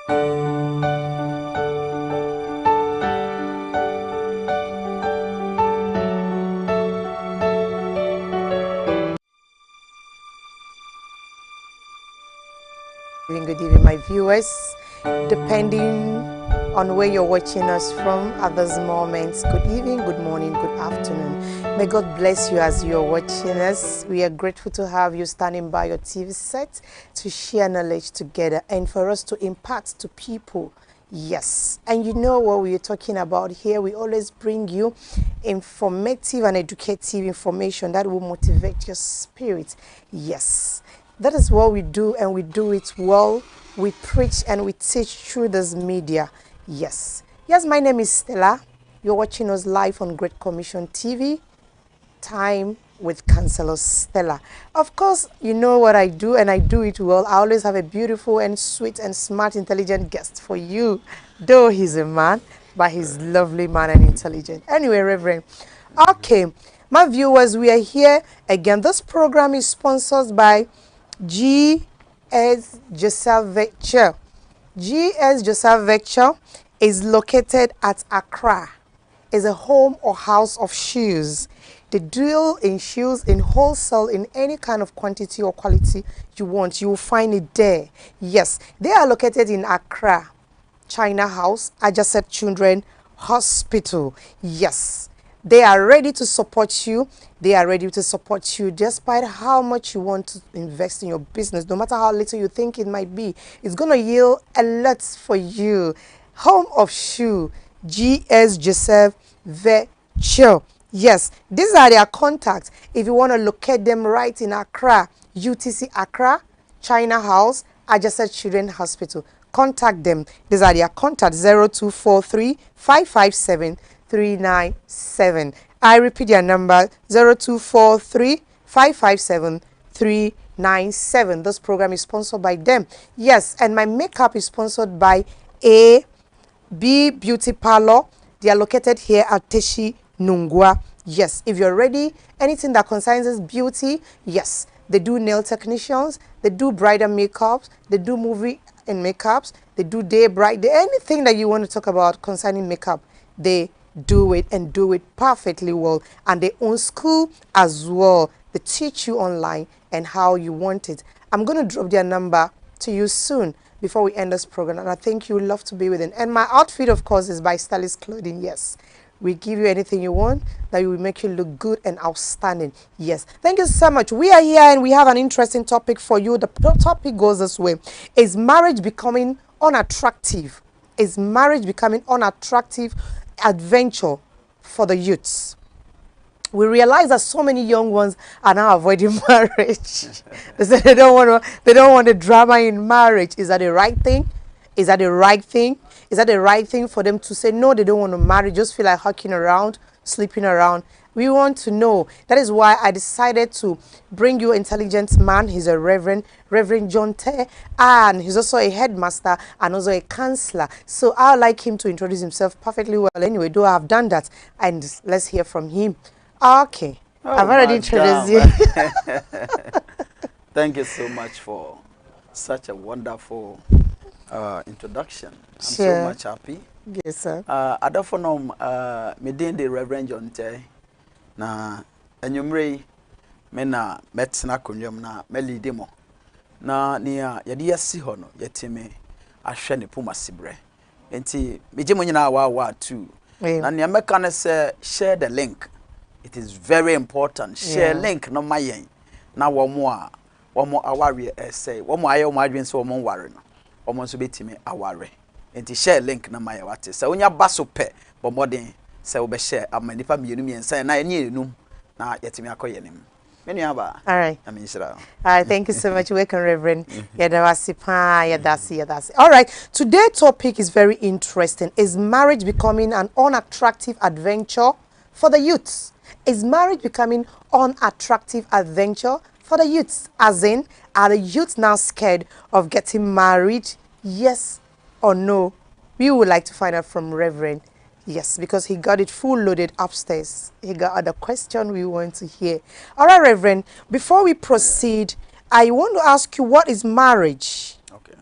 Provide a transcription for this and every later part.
Good evening, my viewers. Depending on where you're watching us from at this moment, good evening, good morning, good afternoon. May God bless you as you're watching us. We are grateful to have you standing by your TV set to share knowledge together and for us to impact to people. Yes, and you know what we're talking about here. We always bring you informative and educative information that will motivate your spirit. Yes. That is what we do, and we do it well. We preach and we teach through this media. Yes. Yes, my name is Stella. You're watching us live on Great Commission TV. Time with Counsellor Stella. Of course, you know what I do, and I do it well. I always have a beautiful and sweet and smart, intelligent guest for you. Though he's a man, but he's lovely man and intelligent. Anyway, Reverend. Okay, my viewers, we are here again. This program is sponsored by G.S. Joseph Vector. G.S. Joseph Vector is located at Accra. It's a home or house of shoes. They deal in shoes in wholesale in any kind of quantity or quality you want. You will find it there. Yes, they are located in Accra, China House, Adjacent Children Hospital. Yes. They are ready to support you. They are ready to support you despite how much you want to invest in your business. No matter how little you think it might be, it's going to yield a lot for you. Home of Shoe, G.S. Joseph Vector. Yes, these are their contacts. If you want to locate them right in Accra, UTC Accra, China House, Adjacent Children Hospital. Contact them. These are their contacts: 0243 557 397. I repeat your number: 0243 557 397. This program is sponsored by them. Yes, and my makeup is sponsored by A.B. Beauty Parlor. They are located here at Teshi Nungwa. Yes, if you're ready, anything that concerns beauty, yes, they do nail technicians, they do bridal makeups, they do movie and makeups, they do day bride, anything that you want to talk about concerning makeup, they do it and do it perfectly well. And they own school as well. They teach you online and how you want it. I'm going to drop their number to you soon before we end this program, and I think you will love to be with it. And my outfit, of course, is by Stylish Clothing. Yes, we give you anything you want that will make you look good and outstanding. Yes, thank you so much. We are here and we have an interesting topic for you. The topic goes this way: is marriage becoming unattractive? Is marriage becoming unattractive adventure for the youths? We realize that so many young ones are now avoiding marriage. They say they don't want the drama in marriage. Is that the right thing? Is that the right thing? Is that the right thing for them to say no, they don't want to marry, just feel like hawking around, sleeping around? We want to know. That is why I decided to bring you an intelligent man. He's a Reverend John Te, and he's also a headmaster and also a counselor. So I'd like him to introduce himself perfectly well. Anyway, though I've done that, and let's hear from him. Okay, I've already introduced you. Thank you so much for such a wonderful introduction. I'm Sure. so much happy. Yes, sir. I don't know, me the Reverend John Te. Na enyumre me na metena konwam na me lead mo na nia yede yasi ho no yetime ahwe ne poma sibre enti meje mo nyina wa too na nia meka ne say share the link. It is very important. Share link no mayen na womo aware say womo aye womo adwen so womo ware no womo so betime aware enti share link na mayen wate say onya baso pe bomodin say we be share amanipa mienu miensa na enye enum na yetime akoye nim menu aba. All right. I mean, all right, thank you so much. Welcome, Reverend. Yadasi. All right, today's topic is very interesting. Is marriage becoming an unattractive adventure for the youths? Is marriage becoming unattractive adventure for the youths? As in, are the youths now scared of getting married? Yes or no? We would like to find out from Reverend. Yes, because he got it full loaded upstairs. He got other question we want to hear. All right, Reverend, before we proceed, I want to ask you, what is marriage? Okay.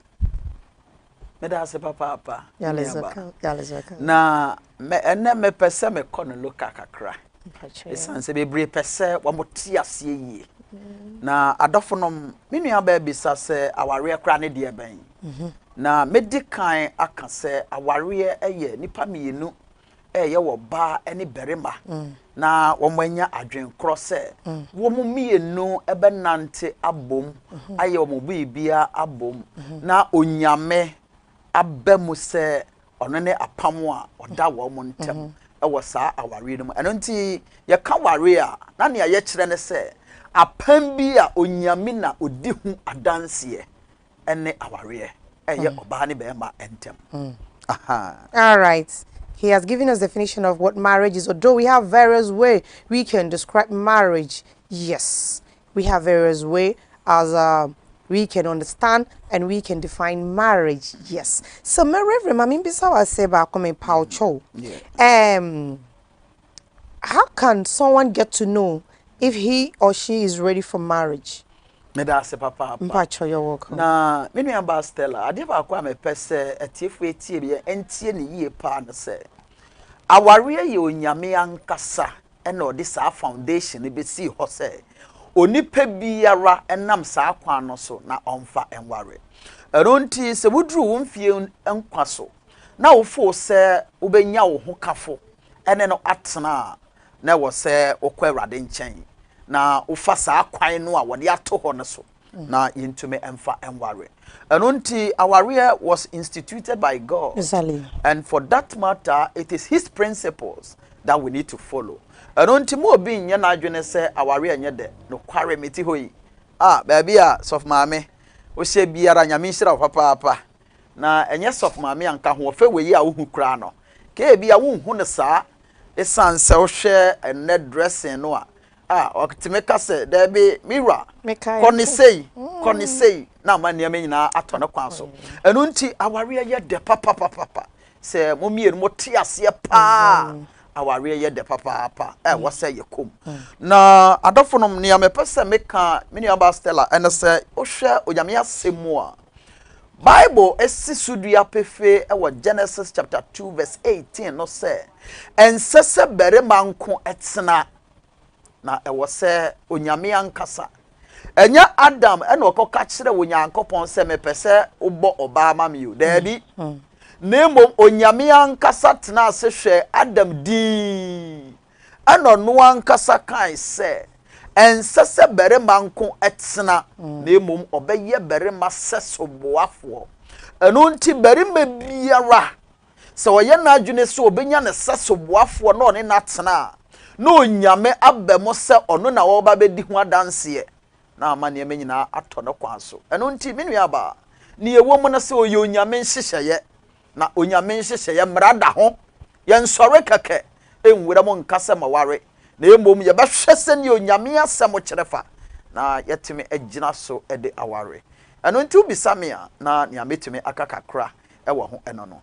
me da se papa Yalizaka. na me ene me pese me kono loka kakra esanse bebre pese wa mote ase yi na adofonom me nua ba bisa se aware kra ne de ben na medikan aka se aware eye nipa mienu eye wo ba ene berima na wo manya adwen kro se wo mu mienu ebe nante abom aye wo mu bibia abom na onyame abemu se ono ne apam a oda wo mo ntem ewo saa aware no eno nti ye ka ware a na ne ye kire ne se apam bi a onyame na odi hu adanse ene aware eye oba ne be ma entem aha. All right. He has given us definition of what marriage is. Although we have various ways we can describe marriage, yes, we have various ways as we can understand and we can define marriage. Yes. So, my Reverend, I mean, besides say about coming paucho. How can someone get to know if he or she is ready for marriage? Me da se papa. Mpacho, you're welcome. Na me nua ba Stella, ade ba kwa me pese etiefo etie bi entie ne yie pa na se. Aware ye onyame ankasa e na odi sa foundation be si ho se. Onipa biara enam sa akwa no so na omfa enware. Eronti se wudru wo mfie enkwa so. Na wo fo se obenya wo ho kafo ene no atena na wo se okwa Awurade nchen. Na ufa sa kwan no a wode ato ho no so na yintume emfa enware enonti aware was instituted by God. Exactly. And for that matter it is his principles that we need to follow. Enonti mo obi nya na adwene se aware enye de no kware meti hoyi baby a sof maame wo hye biara nyame nhira papa na enye sof maame anka ho fe weyi a wo hu kra no ke bia wo hu ne saa esanse wo hwe ene dressing no a okitimeka se there be mirror koni sei na mania me nyina ato ne kwan so enu nti aware ye de papa se mo mienu mo te ase pa aware ye de papa wo se ye kom na adofonom ne me pese meka me nua ba Stella ene se o hwe onyame asemu a Bible esisudua pefe e wo Genesis chapter 2 verse 18 no se ensese bere manko etena na ewo se onyame ankasa enya Adam ena okoka kire wonyankopon se mepese ubo oba mamiu dabi nemo onyame ankasa tena se hwe Adam di ena no ankasa kan se ensese bere manko etena nemo obeye bere maseso boafo eno nti bere mabiara se oye na adwene se obenya ne seso boafo no ne natena no nyame abemo se ono na wo ba bedi ho adanse na amane me nyina ato no kwaso eno nti menu aba ne ewo mu na se oye onyame nhyehyeye na onyame nhyehyeye mrada ho ye nsore keke enwura mo nkase maware na emom ye behwe se ne onyame asem kyerefa na yetime agina so ede aware eno nti ubisame a na ne ametime akakakra ewo ho eno no.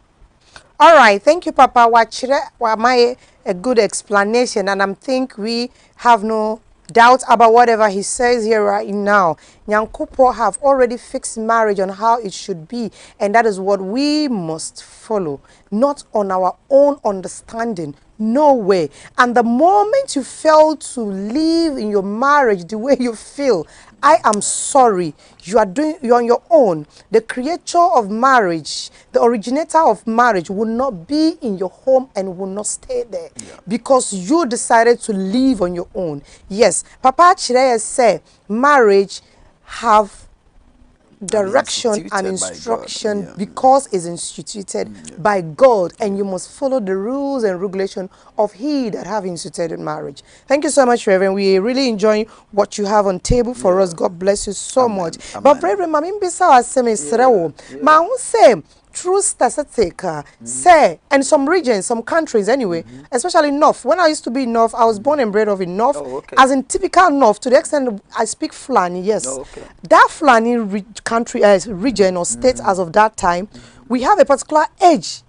All right, thank you, Papa. Why a good explanation, and I think we have no doubt about whatever he says here right now. Nyankopo have already fixed marriage on how it should be, and that is what we must follow, not on our own understanding. No way. And the moment you fail to live in your marriage the way you feel, I am sorry. You're on your own. The creator of marriage, the originator of marriage will not be in your home and will not stay there because you decided to live on your own. Yes, Papa Chiraya said marriage have direction and instruction because it's instituted by God, and you must follow the rules and regulation of he that have instituted marriage. Thank you so much, Reverend. We really enjoying what you have on table for us. God bless you so much. But Reverend, Mami Mbisa waseme serewo. Ma unse true statistic say, and some regions, some countries anyway, especially North. When I used to be in North, I was born and bred of in North, as in typical North, to the extent I speak Fulani, yes. That Fulani country, region or state as of that time, we have a particular age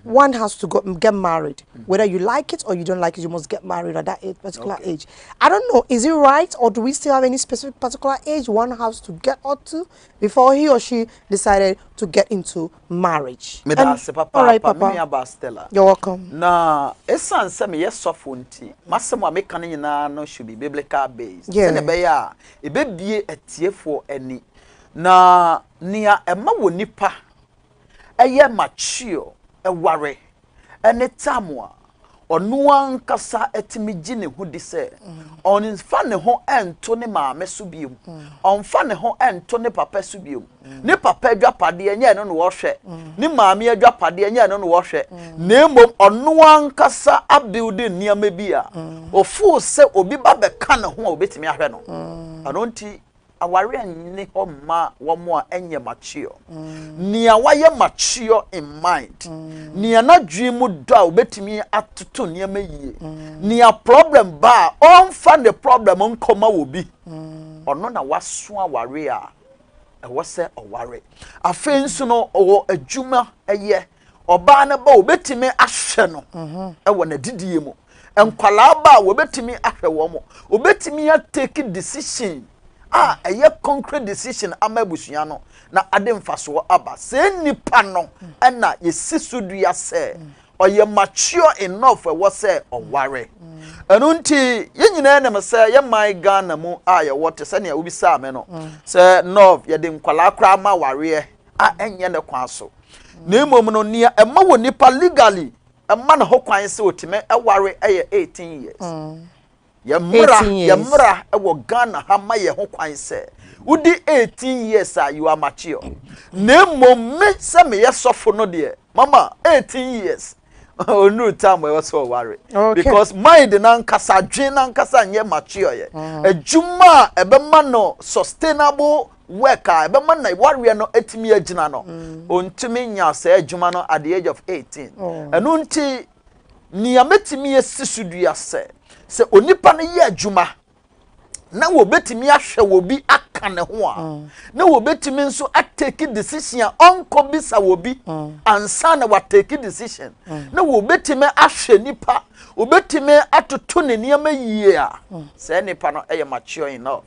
one has to get married. Whether you like it or you don't like it, you must get married at that particular age. I don't know, is it right, or do we still have any specific particular age one has to get up to before he or she decided to get into marriage? All right, Papa. Stella. You're welcome. Na esan se me yesofo nti masem a meka nyina no should be biblical based. Yeah. Se ne be ya ebebie atiefo ani na nia ema wo nipa eye mature eware ene tamwa onu ankasa etimi gi ne hu di se on fa ne ho ento ne maame so biom on fa ne ho ento ne papa so biom ne papa adwapade enye no no wo hwe ne maame adwapade enye no no wo hwe na emom onu ankasa abuild niam bi a ofu se obi ba be ka ne ho a obetimi ahwe no anonti aware ni ho ma wo mo a enye mature nia waye mature in mind nia na dwi mu do a obetimi atoto niam yie nia problem ba on fa the problem nkoma wo bi ono na waso aware a ewo se oware afen so no owo adwuma eye oba na ba obetimi ahwe no ewo na didie mu enkwala ba obetimi ahwe wo mo obetimi ya take decision eye concrete decision amabusua no na ade mfaso aba se nipa no na yesisudu ya se oye mature enough we say oware enu nti ye nyina na me say ye my Ghana mu ye wote se ne obi sa me no se no ye de nkwala kra ma ware enye ne kwan so na emom no nia ema wo nipa legally ema na ho kwan se otime eware eye 18 years Yamra ewo Ghana ha ma ye ho kwan se udi 18 years you are mature nemo me se me yesofo no de mama 18 years onu time we so worry because mind na nkasa dwen na nkasa nye mature ye adwuma ebema no sustainable work ebema na worry no etimi agina no ontumi nya se adwuma no at the age of 18 enu nti ni ametimi yesisudua se onipa no ye adwuma na wo betimi ahwe wo bi aka ne ho a na wo betimi nso atake decision onko bisa wo bi ansa na wa take decision na wo betimi ahwe nipa wo betimi atoto ne niam yie a se nipa no eye mature enough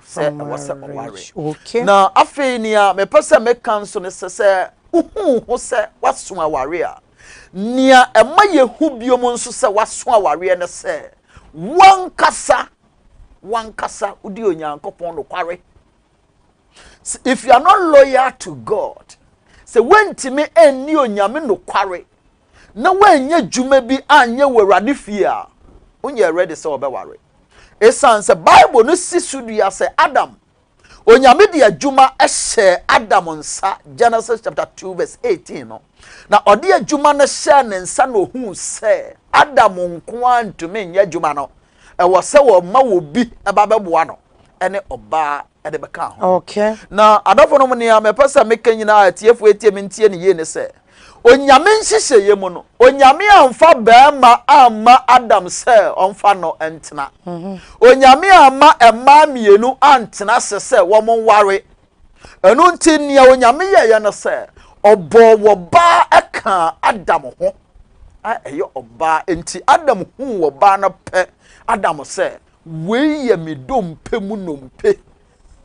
se wo se oware na afei ni a me pese me kanso ne se uhu se waso aware a nia ema ye hu biom nso se waso aware ne se wankasa udi onyankopon no kware. If you are not loyal to God, say wentimi enni onyame no kware na wanya dwuma bi anye wurade fie a onye ready say obeware. Esan say Bible no sisudu ya say Adam onyame de adwuma ehye Adam nsa Genesis chapter 2 verse 18 no na ode adwuma no hye ne nsa no hu say Adam nko antumi nya adwuma no ewo se wo ma wo bi ebabeboa no ene oba ede beka ho na adofo no ne ya mepesa meka nyina atiefo etiem ntie ne ye ne se onyame nhihye ye mu no onyame amfa baama amma Adam se onfa no entena onyame amma emma mienu antena se wo mo ware enu nti ne onyame ye no se obo wo ba eka Adam ho eyo oba enti Adam hu wo ba na pe Adam se we ye me dompe mu nompe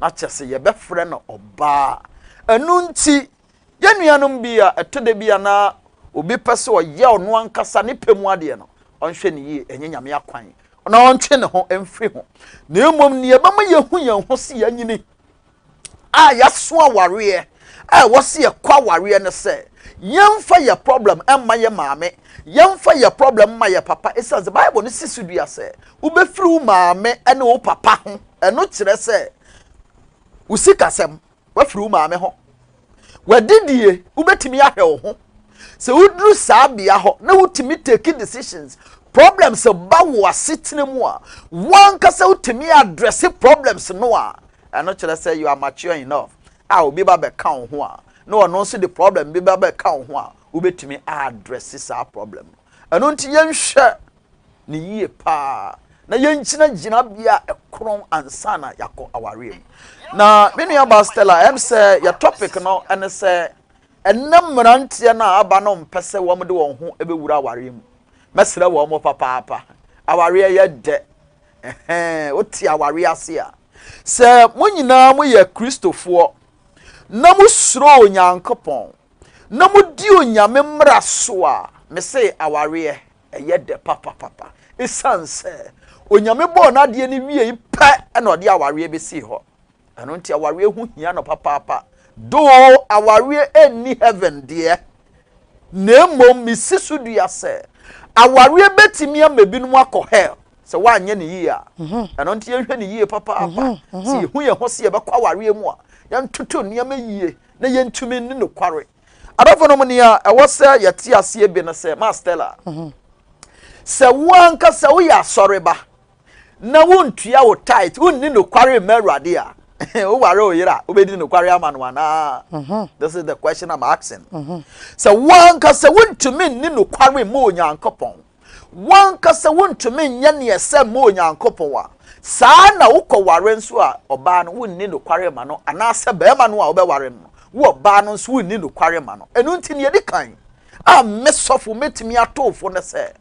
na chese ye befre no oba enu nti yenuanom bia etode bia na obi pese o ye ono ankasa ne pemu ade no onhwe ne yi enye nyame akwan na ontwe ne ho emfri ho na emom ne yebama yehu yen ho se yanyini yaso aware wo se ye kwa aware ne se yemfa ye problem emma ye maame yemfa ye problem ma ye papa esa the Bible no sisudu ya se ubefiri wo maame ene wo papa ho eno kire se usikasem wafiri wo maame ho wadidie ubetimi ahwe wo ho se udru sabia ho na wutimi take decisions problems ba wo asetene mu a wankasa wutimi address problems no a eno kire se you are mature enough obi ba be ka wo ho a no no so the problem be ba ka wo ho a ubetimi address sa problem eno nti yenhwe ne yie pa na yenchina gina bia ekron ansana yakọ aware na menu aba Stella say your topic no ene say enam mrantie na aba no mpese wo de won ho ebewura aware mu mesere wo mo papa aware ye de oti aware ase a se mo nyina mo ye kristofo na mo suro onyankopon na mo di onyame mmra so a me say aware ye de papa esanse onyame bo na de ni wie pe na ode aware be si ho eno nti aware hu hia no papa do aware any heaven there nemom misisu dua se aware betimi amebinu akọ hell se wanye ne yi a eno nti yehwe ne yi papa si hu ye ho se ye bekọ aware mu a ya ntutu niam yie na ye ntumi ne no kware adofo no ne a ewo se yete ase ebe no se ma Stella se wanka se wo ya soreba na wontua wo tight wonni no kware merade a o ware o yira obedi no kware amano ana this is the question I'm asking so wanka se wontumi ni no kware mo onyankopon wanka se wontumi nya ne ese mo onyankopon a saa na wokọ ware nso a oba no wonni no kware ma no ana se be ma no a obeware no wo oba no nso wonni no kware ma no enu nti ne yedi kan a mesofo metimi atofo ne se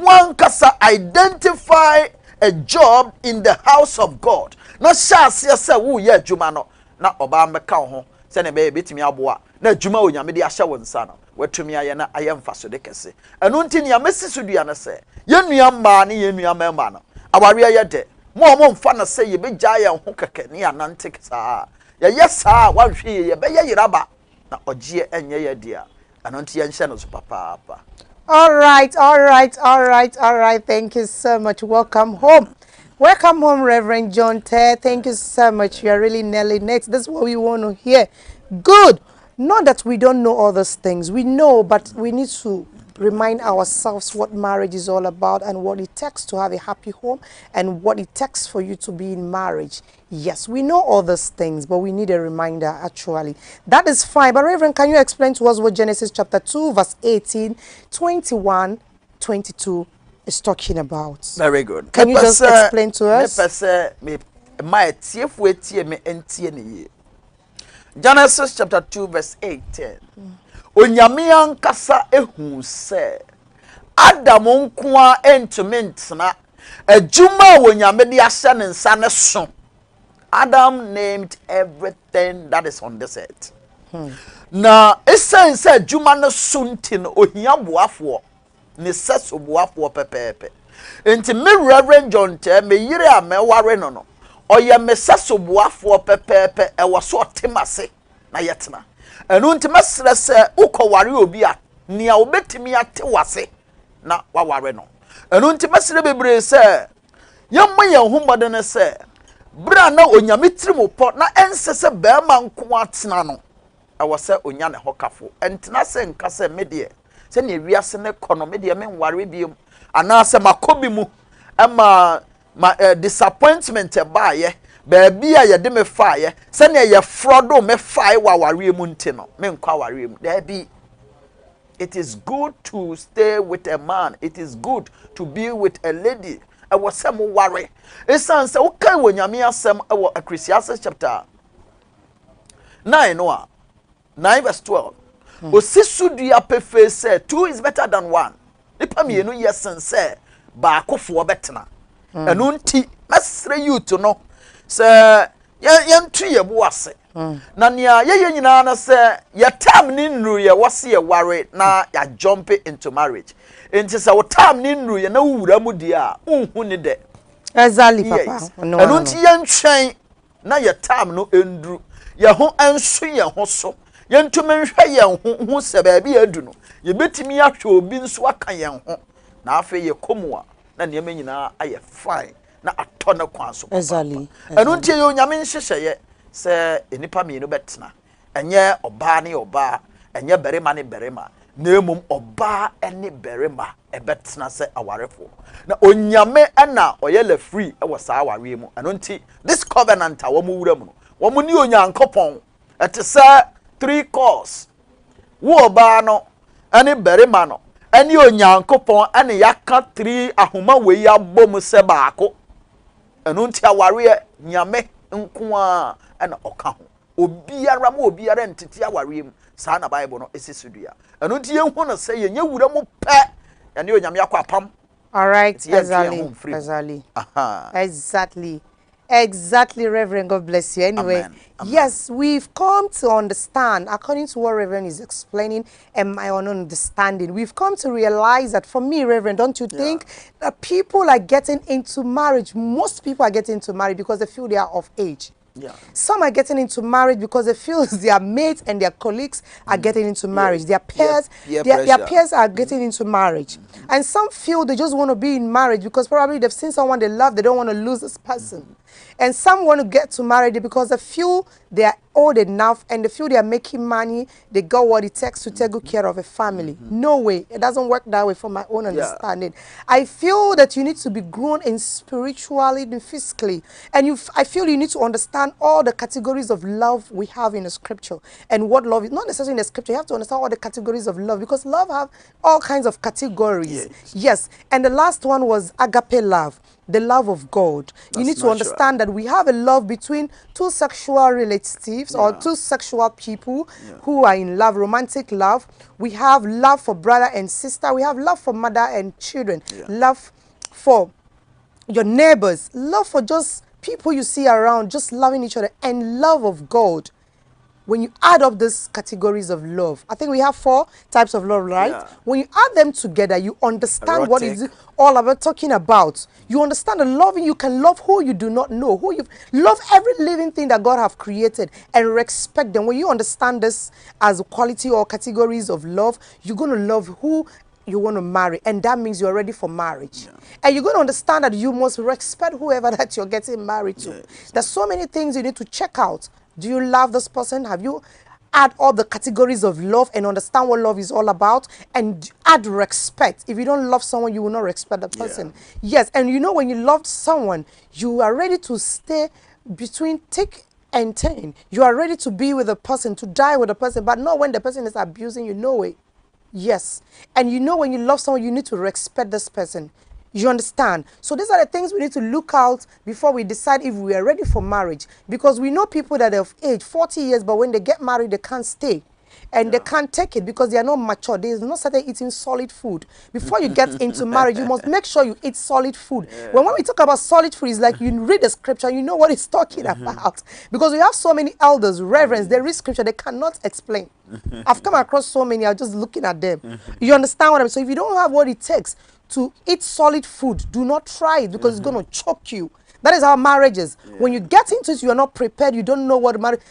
wanka se identify a job in the house of God na shase se wo ye adwuma no na oba meka ho se ne be betimi aboa na adwuma onyame de ahye wo nsa no watumi aye na aye mfaso de kese enu nti ne amesisu dua ne se ye nua ma ne ye nua mema no aware ye de mo mfa na se ye begya ye ho keke ne anante kesa ye yesa wa hwe ye be ye yiraba na ogie enye ye dia enu nti ye nhye no so papa. All right. Thank you so much. Welcome home. Welcome home, Reverend John Ter. Thank you so much. You are really nailing it. This is what we want to hear. Good. Not that we don't know all those things. We know, but we need to remind ourselves what marriage is all about and what it takes to have a happy home and what it takes for you to be in marriage. Yes, we know all those things, but we need a reminder, actually. That is fine. But Reverend, can you explain to us what Genesis chapter 2, verse 18, 21, 22 is talking about? Very good. Can you just explain to us? Genesis chapter 2, verse 18. Onyame ankasa ehu se Adam nkoa entumi ntena adwuma wonyame de ahye ne nsa ne so. Adam named everything that is on this earth. Na essence adwuma ne so ntin ohia boafo ne seso boafo pepepe. Enti me Reverend John Ter me yire a me ware no no. Oye me seso boafo pepepe e wo so temase na yetena. Enu nti mesre se ukoware obi a nia obetimi ate wase na waware no. Enu nti mesre bebre se yemma ye humode ne se bra na onyame tirimopo na ensese beema nko atena no awose onya ne hokafo entena se nka se medie se ne wiase ne kono medie me nware biem ana se makobi mu ama disappointment e baaye baby a yede me faaye se ne ye frodo me faaye waware mu nti no me nkwa ware mu there be. It is good to stay with a man. It is good to be with a lady. I was some worry. It's answer okay when you mean some Ecclesiastes chapter 9 no 9 verse 12. Osisu dia pefe say 2 is better than 1. Nipa me no yes and say ba akofo betena. Enu nti mesre you to know say yentu ye boase. Na nia ye nyina na se ye time ni nru ye wose ye ware na ya jump into marriage. Enti se wo time ni nru ye na wura mu di a unhu ni de. Exactly papa. No. Enu nti ye ntwen na ye time no endru. Ye ho enso ye ho so. Ye ntumi nhwe ye ho se ba bi adu no. Ye betimi ahwe obi nso aka ye ho. Na afa ye komua na ne nyina aye fine na atone kwan so. Exactly. Enu nti ye onyame nhyehyɛ ye se enipa mienu betena enye oba ne oba enye berema ne berema na emum oba ene berema ebetena se awarefo na onyame na oyele free e wo sa aware mu eno nti this covenant a wo mu wura mu no wo mu ni onyankopon ete se 3 course wo oba no ene berema no ene onyankopon ene yaka 3 ahoma we ya bom se baako eno nti aware nyame nko a na okaho obiara ma obiara ntete awarem saa na Bible no esisudua eno nti yenhu no say yenye wura mu pe ene onyame akwapam. All right, exactly. Exactly, Reverend. God bless you. Anyway, Amen. Yes, we've come to understand, according to what Reverend is explaining and my own understanding, we've come to realize that for me, Reverend, don't you think that people are getting into marriage, most people are getting into marriage because they feel they are of age. Yeah. Some are getting into marriage because they feel their mates and their colleagues are getting into marriage. Their peers, their peers are getting into marriage. And some feel they just want to be in marriage because probably they've seen someone they love, they don't want to lose this person. And some want to get to marriage because they feel they are old enough and they feel they are making money, they got what it takes to take good care of a family. No way. It doesn't work that way from my own understanding. I feel that you need to be grown in spiritually and physically. And I feel you need to understand all the categories of love we have in the scripture. And what love is, not necessarily in the scripture, you have to understand all the categories of love because love have all kinds of categories. Yes. And the last one was agape love. The love of God. You need to understand that we have a love between two sexual relatives or two sexual people who are in love, romantic love. We have love for brother and sister. We have love for mother and children. Love for your neighbors. Love for just people you see around, just loving each other. And love of God. When you add up these categories of love, I think we have 4 types of love, right? When you add them together, you understand what is all about talking about. You understand that loving, you can love who you do not know, who you love every living thing that God have created and respect them. When you understand this as quality or categories of love, you're going to love who you want to marry, and that means you're ready for marriage. And you're going to understand that you must respect whoever that you're getting married to. There's so many things you need to check out. Do you love this person? Have you add all the categories of love and understand what love is all about? And add respect. If you don't love someone, you will not respect the person. Yes, and you know when you love someone, you are ready to stay between thick and thin. You are ready to be with a person, to die with a person, but not when the person is abusing you, no way. Yes, and you know when you love someone, you need to respect this person. You understand? So these are the things we need to look out before we decide if we are ready for marriage. Because we know people that are of age, 40 years, but when they get married, they can't stay. And they can't take it because they are not mature. They have not started eating solid food. Before you get into marriage, you must make sure you eat solid food. When we talk about solid food, it's like you read the scripture, you know what it's talking about. Because we have so many elders, reverends, they read scripture, they cannot explain. I've come across so many, I'm just looking at them. You understand what I'm saying? So if you don't have what it takes to eat solid food, do not try it because it's going to choke you. That is how marriage is. When you get into it, you are not prepared. You don't know what marriage.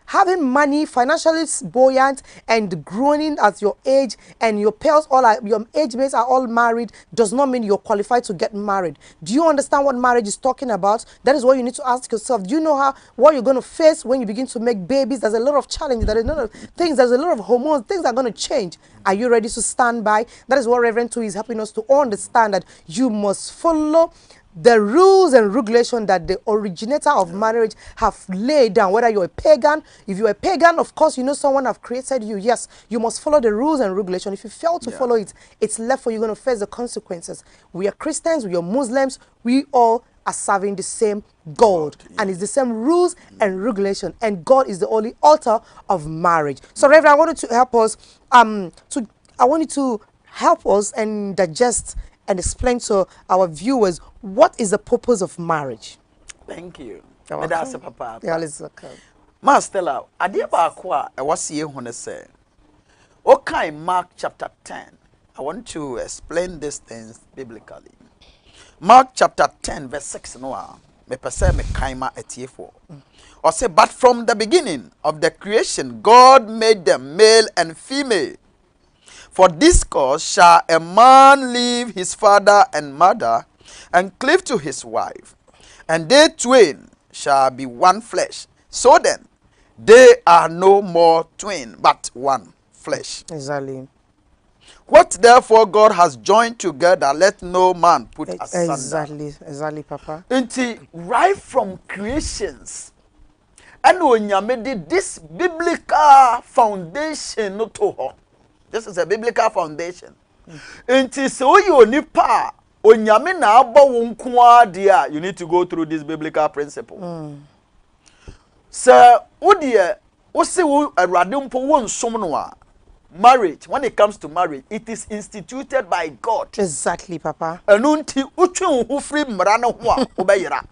Having money, financially buoyant, and growing at your age, and your peers all are, your age mates are all married, does not mean you're qualified to get married. Do you understand what marriage is talking about? That is what you need to ask yourself. Do you know what you're going to face when you begin to make babies? There's a lot of challenges. There's a lot of things. There's a lot of hormones. Things are going to change. Are you ready to stand by? That is what Reverend 2 is helping us to understand, that you must follow the rules and regulation that the originator of marriage have laid down. Whether you're a pagan, if you're a pagan, of course, you know someone have created you. Yes, you must follow the rules and regulation. If you fail to follow it, it's left for you. You're going to face the consequences. We are Christians, we are Muslims, we all are serving the same God. And it's the same rules and regulation. And God is the only author of marriage. So, Reverend, I wanted to help us, I want you to help us and digest and explain to our viewers what is the purpose of marriage. Thank you. That's Papa. Yeah, let's look. Ma Stella, adia ba kwa e wase ye hone se. Okay, Mark chapter 10. I want to explain these things biblically. Mark chapter 10 verse 6 no me pese me kaima etiefo. Or say, but from the beginning of the creation God made them male and female. For this cause shall a man leave his father and mother, and cleave to his wife, and they twain shall be one flesh. So then, they are no more twain, but one flesh. Exactly. What therefore God has joined together, let no man put asunder. Exactly, Papa. Until right from creations, and when you made this biblical foundation not to her. This is a biblical foundation. Until so you nipa onyame na aba wo nko ade a, you need to go through this biblical principle. So, Udia, what's the radumpo won somnoa? Marriage, when it comes to marriage, it is instituted by God. Exactly, Papa. Enunti uchu who free mrana hua obeyera.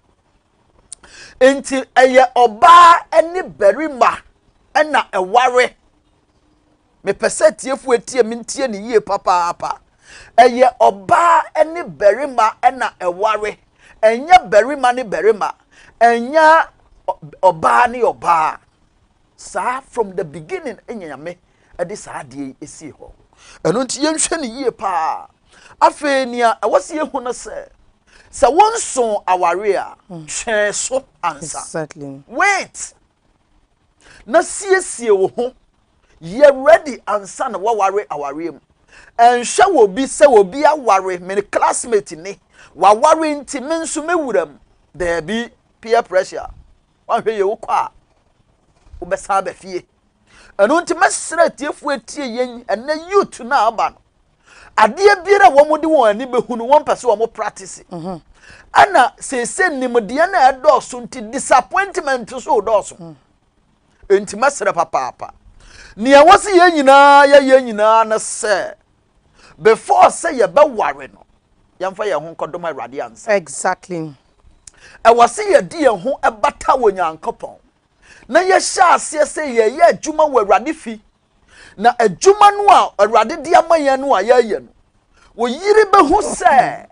Enti eye oba eni berima ena eware. Me pese tiefu etie mintie ni yie papa. Eye oba eni berima ena eware. Enya berima ni berima. Enya oba ni oba. Sa from the beginning enya me edi sa die esi ho. Enunti yenhwe ni yie pa. Afe nia awase ye hu no se wonso aware a hwe so ansa. Exactly. Wait. Na siesie wo ho. Ye ready ansa na waware aware mu. Enhwe wo bi se wo bi aware me classmate ni. Waware nti me nso mewuram. There be peer pressure. Wanhwe ye wo kwa. Wo besa ba fie. Eno nti mesra tiefu etie yen ena youth na aba no. Adeɛ biara wɔn de wɔn ani behunu wɔn pɛ so wɔn practice. Ana sese nimdeɛ na ɛdɔɔso nti disappointment so dɔɔso. Enti masere papa. Nea wɔsi yɛ nyinaa na sɛ before sɛ yɛ bɛ ware no yɛmfa yɛn ho nkɔdɔm Awurade ansa. Exactly. Ɛwɔsi yɛ di yɛn ho ɛbata wɔ Nyankopɔn. Na yɛ hyɛ aseɛ sɛ yɛ adwuma wɔ Awurade fi. Na adwuma no a Awurade di ama yɛn no a yɛyɛ no wo yiri behu sɛ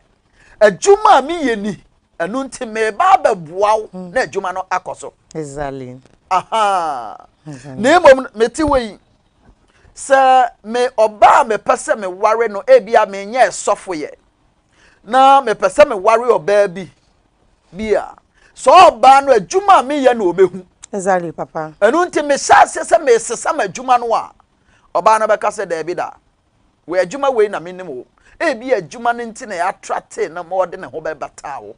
adwuma mi yɛ ni ɛno nti me ba bɛboa wo na adwuma no akɔso. Exactly. Aha. Na mmom meti wei sɛ me oba me pese me ware no ebia me nyɛ sɔfo yɛ na me pese me ware oba bia so oba no adwuma mi yɛ no obehu. Exactly, Papa. Ɛno nti me hyɛ aseɛ sɛ me sesa ma adwuma no a oba na bɛka sɛ da bi da we adwuma we na menim wo ebi adwuma no nti na ya attracte na mo de ne ho bɛbata wo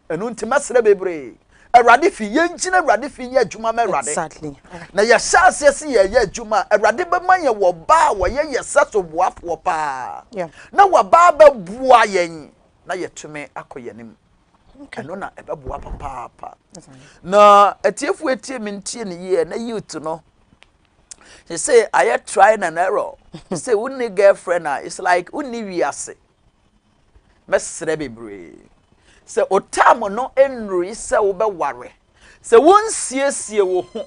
enu nti mesere bebre Awurade fi yengyina Awurade fi yɛ adwuma ma Awurade. Exactly. Na yɛ hyase se yɛ adwuma Awurade bɛma yɛ wɔ ba wɔ yɛ saso boafo pa. Yeah. Na wɔ ba bɛboa yɛn na yɛtumi akɔ yɛnim. Eno na ɛbɛboa papa. Na atiefu etie mentie ne yɛ na youth no. She say I trying and error. She say unni girlfriend it's like unni wiase. Mesre bebre. Se otam no enri se wo be ware. Se won siesie wo ho.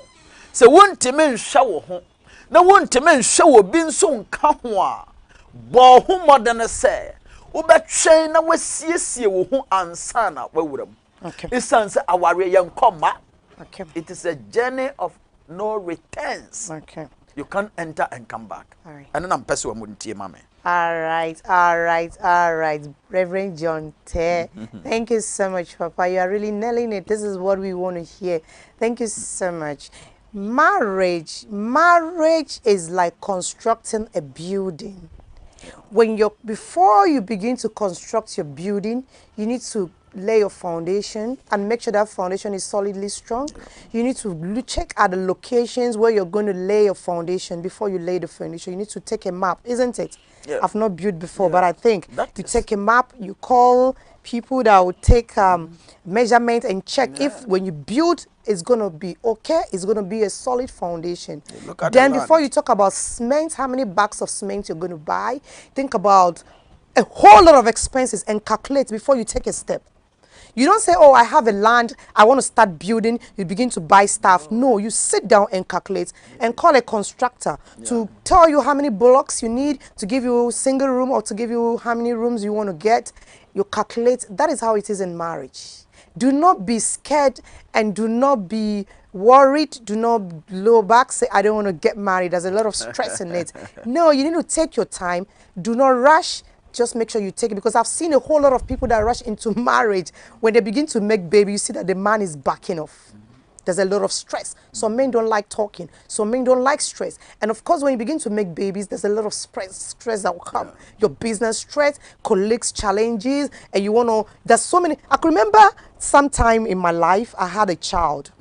Se won teme nhwa wo ho. Na won teme nhwa wo bi nso nka ho a. Bo ho modern se wo be twen na wasiesie wo ho ansa na wawuram. Okay. Isanse aware yenkoma. Okay. It is a journey of no returns. Okay. You can't enter and come back. All right. And then I'm person who wouldn't hear mama. All right. Reverend John Te, thank you so much, Papa. You are really nailing it. This is what we want to hear. Thank you so much. Marriage is like constructing a building. Before you begin to construct your building, you need to lay your foundation and make sure that foundation is solidly strong. You need to check at the locations where you're going to lay your foundation before you lay the foundation. You need to take a map, isn't it? Yeah. I've not built before, but I think you is. take a map, you call people that will take measurement and check if when you build, it's going to be okay, it's going to be a solid foundation. Then before you talk about cement, how many bags of cement you're going to buy, think about a whole lot of expenses and calculate before you take a step. You don't say, oh, I have a land, I want to start building, you begin to buy stuff. No, you sit down and calculate and call a constructor to tell you how many blocks you need to give you a single room or to give you how many rooms you want to get. You calculate. That is how it is in marriage. Do not be scared and do not be worried. Do not low back, say, I don't want to get married. There's a lot of stress in it. No, you need to take your time. Do not rush. Just make sure you take it, because I've seen a whole lot of people that rush into marriage. When they begin to make baby, you see that the man is backing off. There's a lot of stress. Some men don't like talking. Some men don't like stress. And of course, when you begin to make babies, there's a lot of stress that will come. Your business stress, colleagues challenges, and you want to, there's so many. I can remember sometime in my life, I had a child.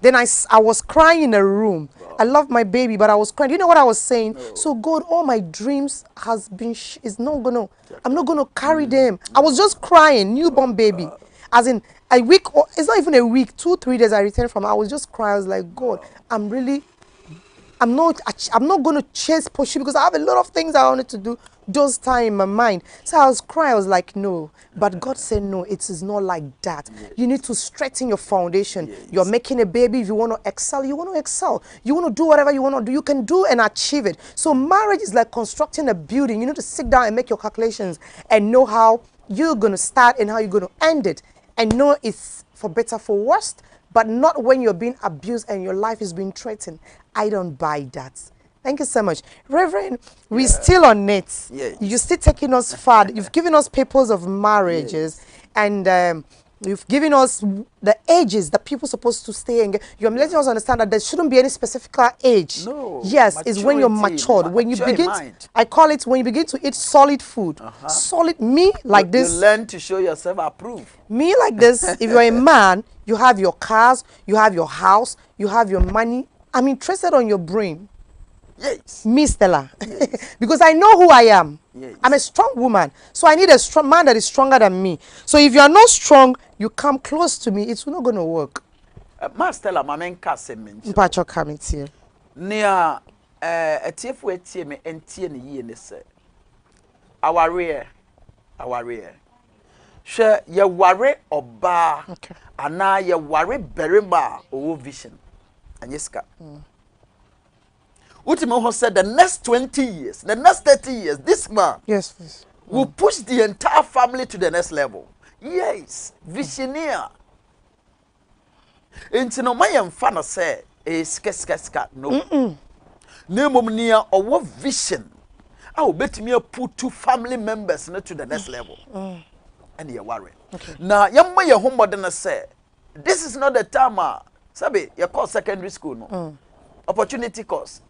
Then I was crying in a room. I love my baby, but I was crying. You know what I was saying? So God, all my dreams has been, I'm not going to carry them. I was just crying, newborn baby. As in, a week, or it's not even a week, 2-3 days I returned from, I was just crying. I was like, God, I'm not going to chase push you because I have a lot of things I wanted to do those time in my mind. So I was crying. I was like, no. But God said, no, it is not like that. Yes. You need to strengthen your foundation. Yes. You're making a baby. If you want to excel, you want to excel. You want to do whatever you want to do. You can do and achieve it. So marriage is like constructing a building. You need to sit down and make your calculations and know how you're going to start and how you're going to end it. And know it's for better, for worse, but not when you're being abused and your life is being threatened. I don't buy that. Thank you so much. Reverend, we're still on it. Yes. You're still taking us far. You've given us papers of marriages, yes. And you've given us the ages that people are supposed to stay and get. You're letting us understand that there shouldn't be any specific age. No. Yes, maturity, it's when you're matured. When you begin, I call it when you begin to eat solid food. Solid, me like this. You learn to show yourself approved. Me like this, if you're a man, you have your cars, you have your house, you have your money. I'm interested on your brain. Yes. Me, Stella. Yes. Because I know who I am. Yes. I'm a strong woman. So I need a strong man that is stronger than me. So if you are not strong, you come close to me, it's not going to work. Ma Stella, my main casement. Mpacho coming here. Near a tiff with me and tea in the year, they say. Our rear. Share your worry or bar. Okay. And now your worry very bar or vision. And yes, Utimo said the next 20 years, the next 30 years, this man yes, please. Will push the entire family to the next level. Yes, visioneer. Into no my fan say a ska no. No mumnia or what vision. I will bet me put 2 family members to the next level. And you worry. Okay. Now, young my home modern say this is not the time. Sabi, you call secondary school no. Opportunity course.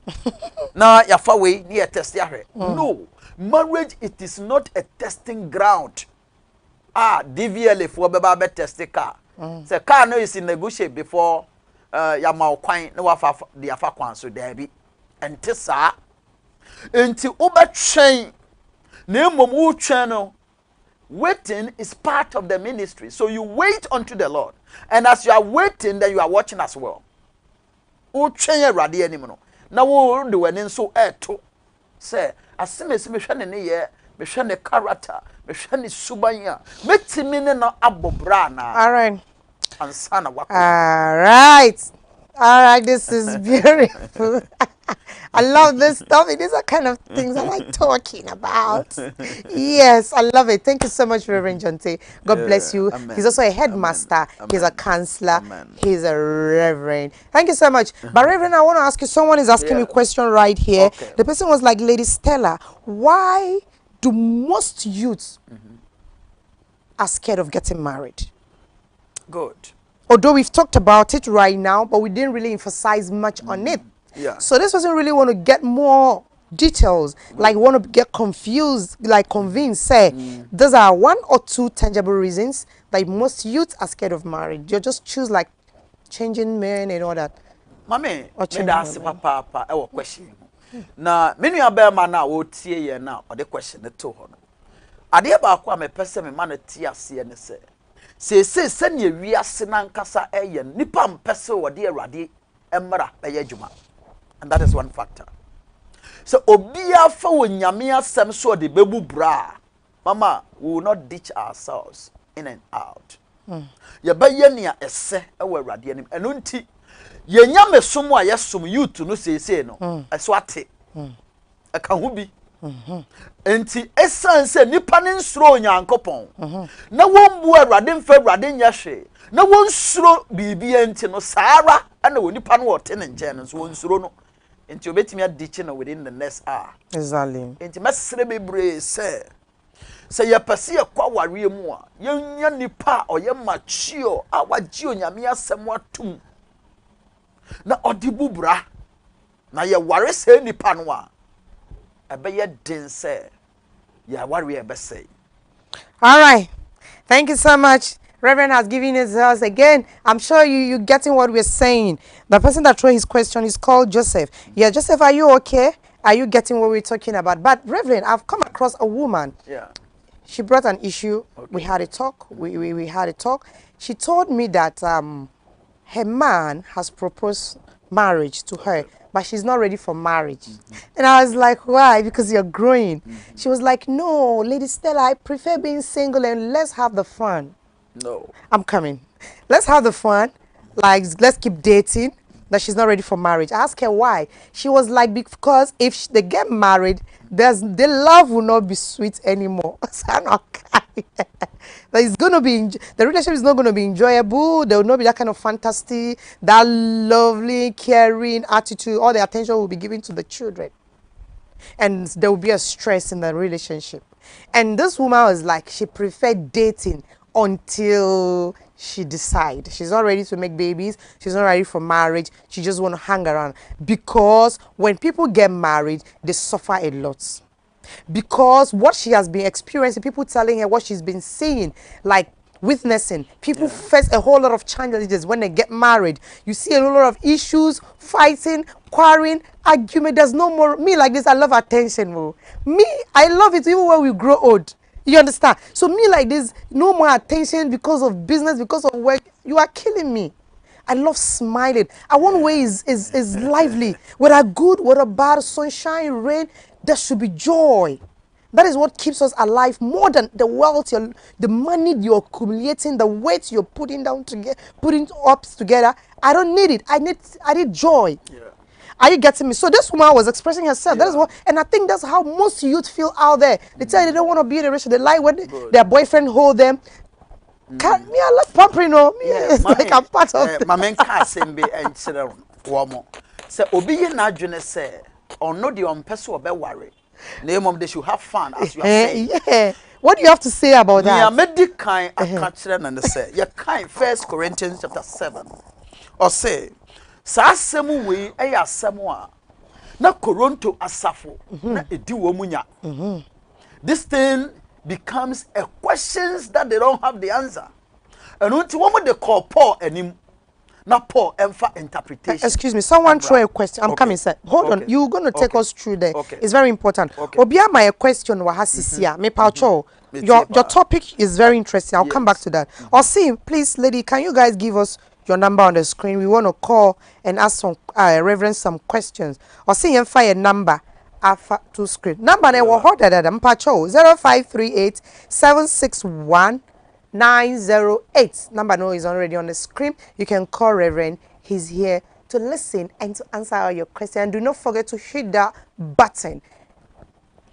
Now you're far away near test. No, marriage it is not a testing ground. DVLA for baba test the car. The car no is in negotiate before ya mau kwine no wafa the afa kwan so there be. And tesa until over train. Name mu channel. Waiting is part of the ministry. So you wait unto the Lord. And as you are waiting, then you are watching as well. O train ready anymore. Now we do an so to say as soon as me shane ne ye me shane character me shane subanya metimi ne no abobra na all right ansana wako all right this is beautiful. I love this stuff. These are kind of things I like talking about. Yes, I love it. Thank you so much, Reverend Jonte. God bless you. Amen. He's also a headmaster. Amen. He's a counselor. Amen. He's a reverend. Thank you so much. But Reverend, I want to ask you, someone is asking me a question right here. Okay. The person was like, Lady Stella, why do most youths are scared of getting married? Good. Although we've talked about it right now, but we didn't really emphasize much on it. Yeah. So this person really want to get more details, like want to get confused, like convinced, say, those are 1 or 2 tangible reasons that most youths are scared of marriage. You just choose like changing men and all that. Mami, me that's papa I will question. Na many abema na wo tie ye na o de question to ho no. Ade ba kwa me pese me ma no tie ase ne se se ne wiase na nkasa eye nipa mpese wo de awrade emra eye adwuma. And that is one factor. So obia fa wo nyame asem so de bebu bra. Mama, we will not ditch ourselves in and out. Ya ba ye ne ese e wo awrade anim. Eno nti ye nyame som a yesom youth no sese no. Eso ate. Aka ho bi. Enti esanse nipa ne nsuro nyankopon. Na wombu awrade mfa awrade nya hwe. Na wonsuro bibi enti no saara ana wo nipa no wote ne nche no so wonsuro no. Enti obetimi adiche no within the next hour. Exactly. Enti mesere bebre say ye pese ye kwa ware mu a yenya nipa oye mature a wagi onyame asem atum. Na odibubra na ye ware say nipa no a ebeye den say ye ware ebe say. All right. Thank you so much. Reverend has given us again. I'm sure you're getting what we're saying. The person that threw his question is called Joseph. Yeah, Joseph, are you okay? Are you getting what we're talking about? But Reverend, I've come across a woman. Yeah. She brought an issue. Okay. We had a talk. We had a talk. She told me that her man has proposed marriage to her, but she's not ready for marriage. And I was like, why? Because you're growing. She was like, no, Lady Stella, I prefer being single and let's have the fun. No. I'm coming. Let's have the fun. Like, let's keep dating. That she's not ready for marriage. I asked her why. She was like, because if they get married, the love will not be sweet anymore. So I'm not carrying. That it's gonna be the relationship is not gonna be enjoyable. There will not be that kind of fantasy, that lovely, caring attitude. All the attention will be given to the children, and there will be a stress in the relationship. And this woman was like, she preferred dating until she decide. She's not ready to make babies. She's not ready for marriage. She just want to hang around. Because when people get married, they suffer a lot. Because what she has been experiencing, people telling her what she's been seeing, like witnessing, people face a whole lot of challenges when they get married. You see a lot of issues, fighting, quarreling, argument. There's no more. Me like this, I love attention. Me, I love it even when we grow old. You understand? So me like this, no more attention because of business, because of work. You are killing me. I love smiling. I want way is lively. Whether good, whether bad, sunshine, rain, there should be joy. That is what keeps us alive more than the wealth, the money you're accumulating, the weight you're putting down together, putting up together. I don't need it. I need joy. Yeah. Are you getting me? So this woman was expressing herself. Yeah. That is what, and I think that's how most youth feel out there. They tell you they don't want to be in a relationship. They lie when their boyfriend hold them. Can me, I love pampering, no. It's like I'm part of my main cast and be and sit down. So obi na adwene say or no the on person be worry. Name of they should have fun as you are saying. Yeah. What do you have to say about that? Yeah, medic kind I catch them and say you kind 1 Corinthians chapter 7. Or say sa asemu we e asemu a na koronto asafo na edi wo munya. This thing becomes a questions that they don't have the answer. And until one they call Paul and him, not Paul emfa interpretation. Excuse me, someone throw a question. I'm coming, sir. Hold on, you're going to take us through there. It's very important. Obia, my question wahasisia. Me paucho. Your topic is very interesting. I'll come back to that. Or see, please, lady, can you guys give us your number on the screen? We want to call and ask some Reverend some questions. Or see, and fire number. To screen number ne wo hoda da mpacho 0538 761 908. Number no is already on the screen. You can call Reverend. He's here to listen and to answer all your questions. And do not forget to hit that button,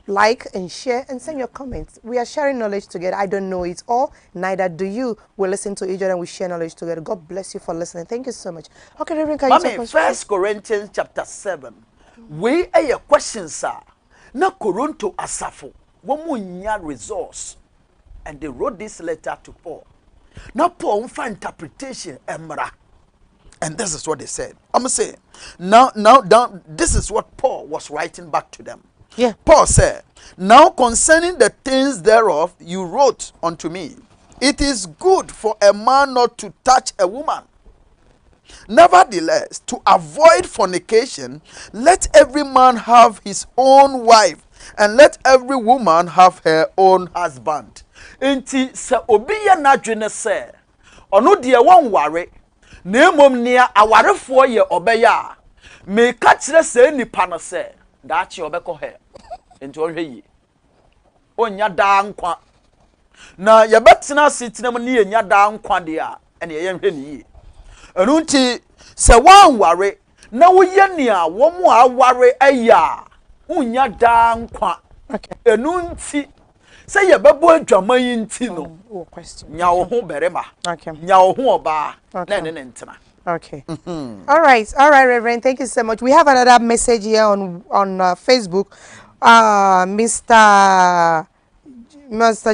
like and share and send your comments. We are sharing knowledge together. I don't know it all, neither do you. We listen to each other and we share knowledge together. God bless you for listening. Thank you so much. Okay, Reverend, can you talk us? 1 Corinthians chapter 7. We a question, sir. Na Koronto asafo, womunya resource, and they wrote this letter to Paul. Now Paul for interpretation emra, and this is what they said. I'm saying now this is what Paul was writing back to them. Yeah. Paul said, now concerning the things thereof you wrote unto me, it is good for a man not to touch a woman. Nevertheless, to avoid fornication, let every man have his own wife, and let every woman have her own husband. Enti se obi ya nadwene se ono de won ware na emom nia awarefo ye obeya me ka kire se nipa no se da chi obekọ he enti ohwe yi onya da nkwa na ye betena sitinam ne ye nya da nkwa de a ene ye hwe ni yi enunti se wan ware na wo ye nia wo mo aware aya unya da nkwa enunti say ye bebo adwaman yinti no nya wo ho berema nya wo ho oba na ne ntena. Okay. All right, Reverend, thank you so much. We have another message here on Facebook. Mr.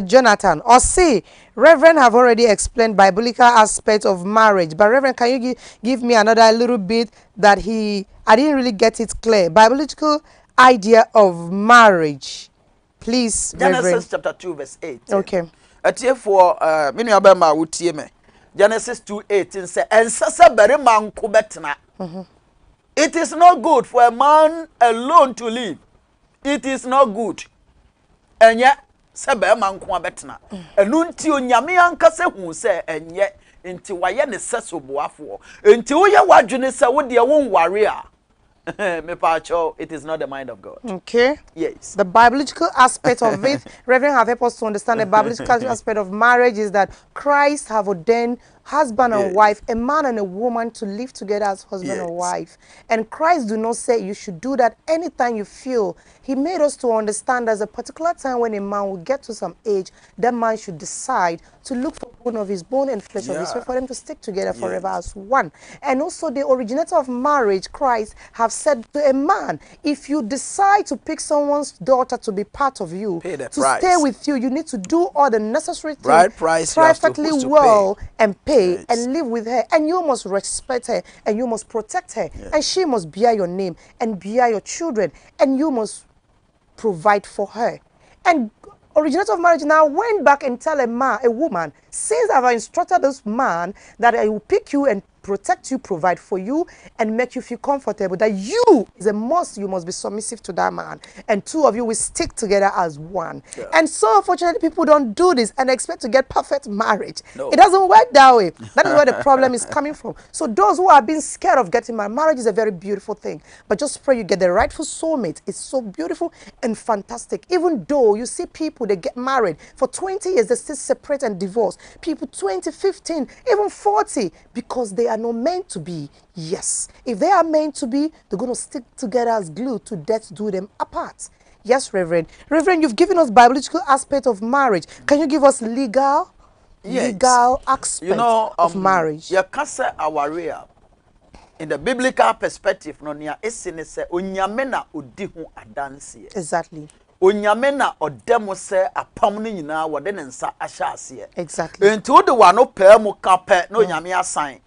Jonathan, or say, Reverend have already explained biblical aspects of marriage, but Reverend, can you give me another little bit that I didn't really get it clear. Biblical idea of marriage, please, Genesis Reverend. chapter 2 verse 8. Okay. Atie for minu abema wutie me. Genesis 2:18 say ensasa bere man ko betena. It is not good for a man alone to live. It is not good. Enye se be ma nko abetena enu nti onyame ankase hu se enye nti waye ne sesoboafo nti wo ye wadwene se wo de wo nware a me pacho, it is not the mind of God. Okay. Yes. The biological aspect of it, Reverend have helped us to understand the biological aspect of marriage is that Christ have ordained husband and wife, a man and a woman to live together as husband and wife. And Christ do not say you should do that anytime you feel. He made us to understand there's a particular time when a man will get to some age, that man should decide to look for bone of his bone and flesh of his flesh, for them to stick together forever as one. And also the originator of marriage, Christ, have said to a man, if you decide to pick someone's daughter to be part of you, to stay with you, you need to do all the necessary things perfectly well and pay and live with her, and you must respect her and you must protect her, and she must bear your name and bear your children, and you must provide for her. And originator of marriage now went back and tell a woman, since I've instructed this man that I will pick you and protect you, provide for you, and make you feel comfortable, that you is a must, you must be submissive to that man, and two of you will stick together as one. And so unfortunately people don't do this and expect to get perfect marriage. It doesn't work that way. That is where the problem is coming from. So those who are being scared of getting married, marriage is a very beautiful thing, but just pray you get the rightful soulmate. It's so beautiful and fantastic. Even though you see people, they get married for 20 years, they still separate and divorce. People 20, 15, even 40, because they are not meant to be. Yes, if they are meant to be, they're going to stick together as glue to death do them apart. Yes, Reverend. Reverend, you've given us biological aspect of marriage. Can you give us legal aspect of marriage? You can say our real. In the biblical perspective, no nia esine se onyame na odi ho adanse. Exactly. Onyame na odemo se apam no nyina wode ne nsa ahya ase. Exactly. Enti wo de wa no pa mu ka pa na onyame asan.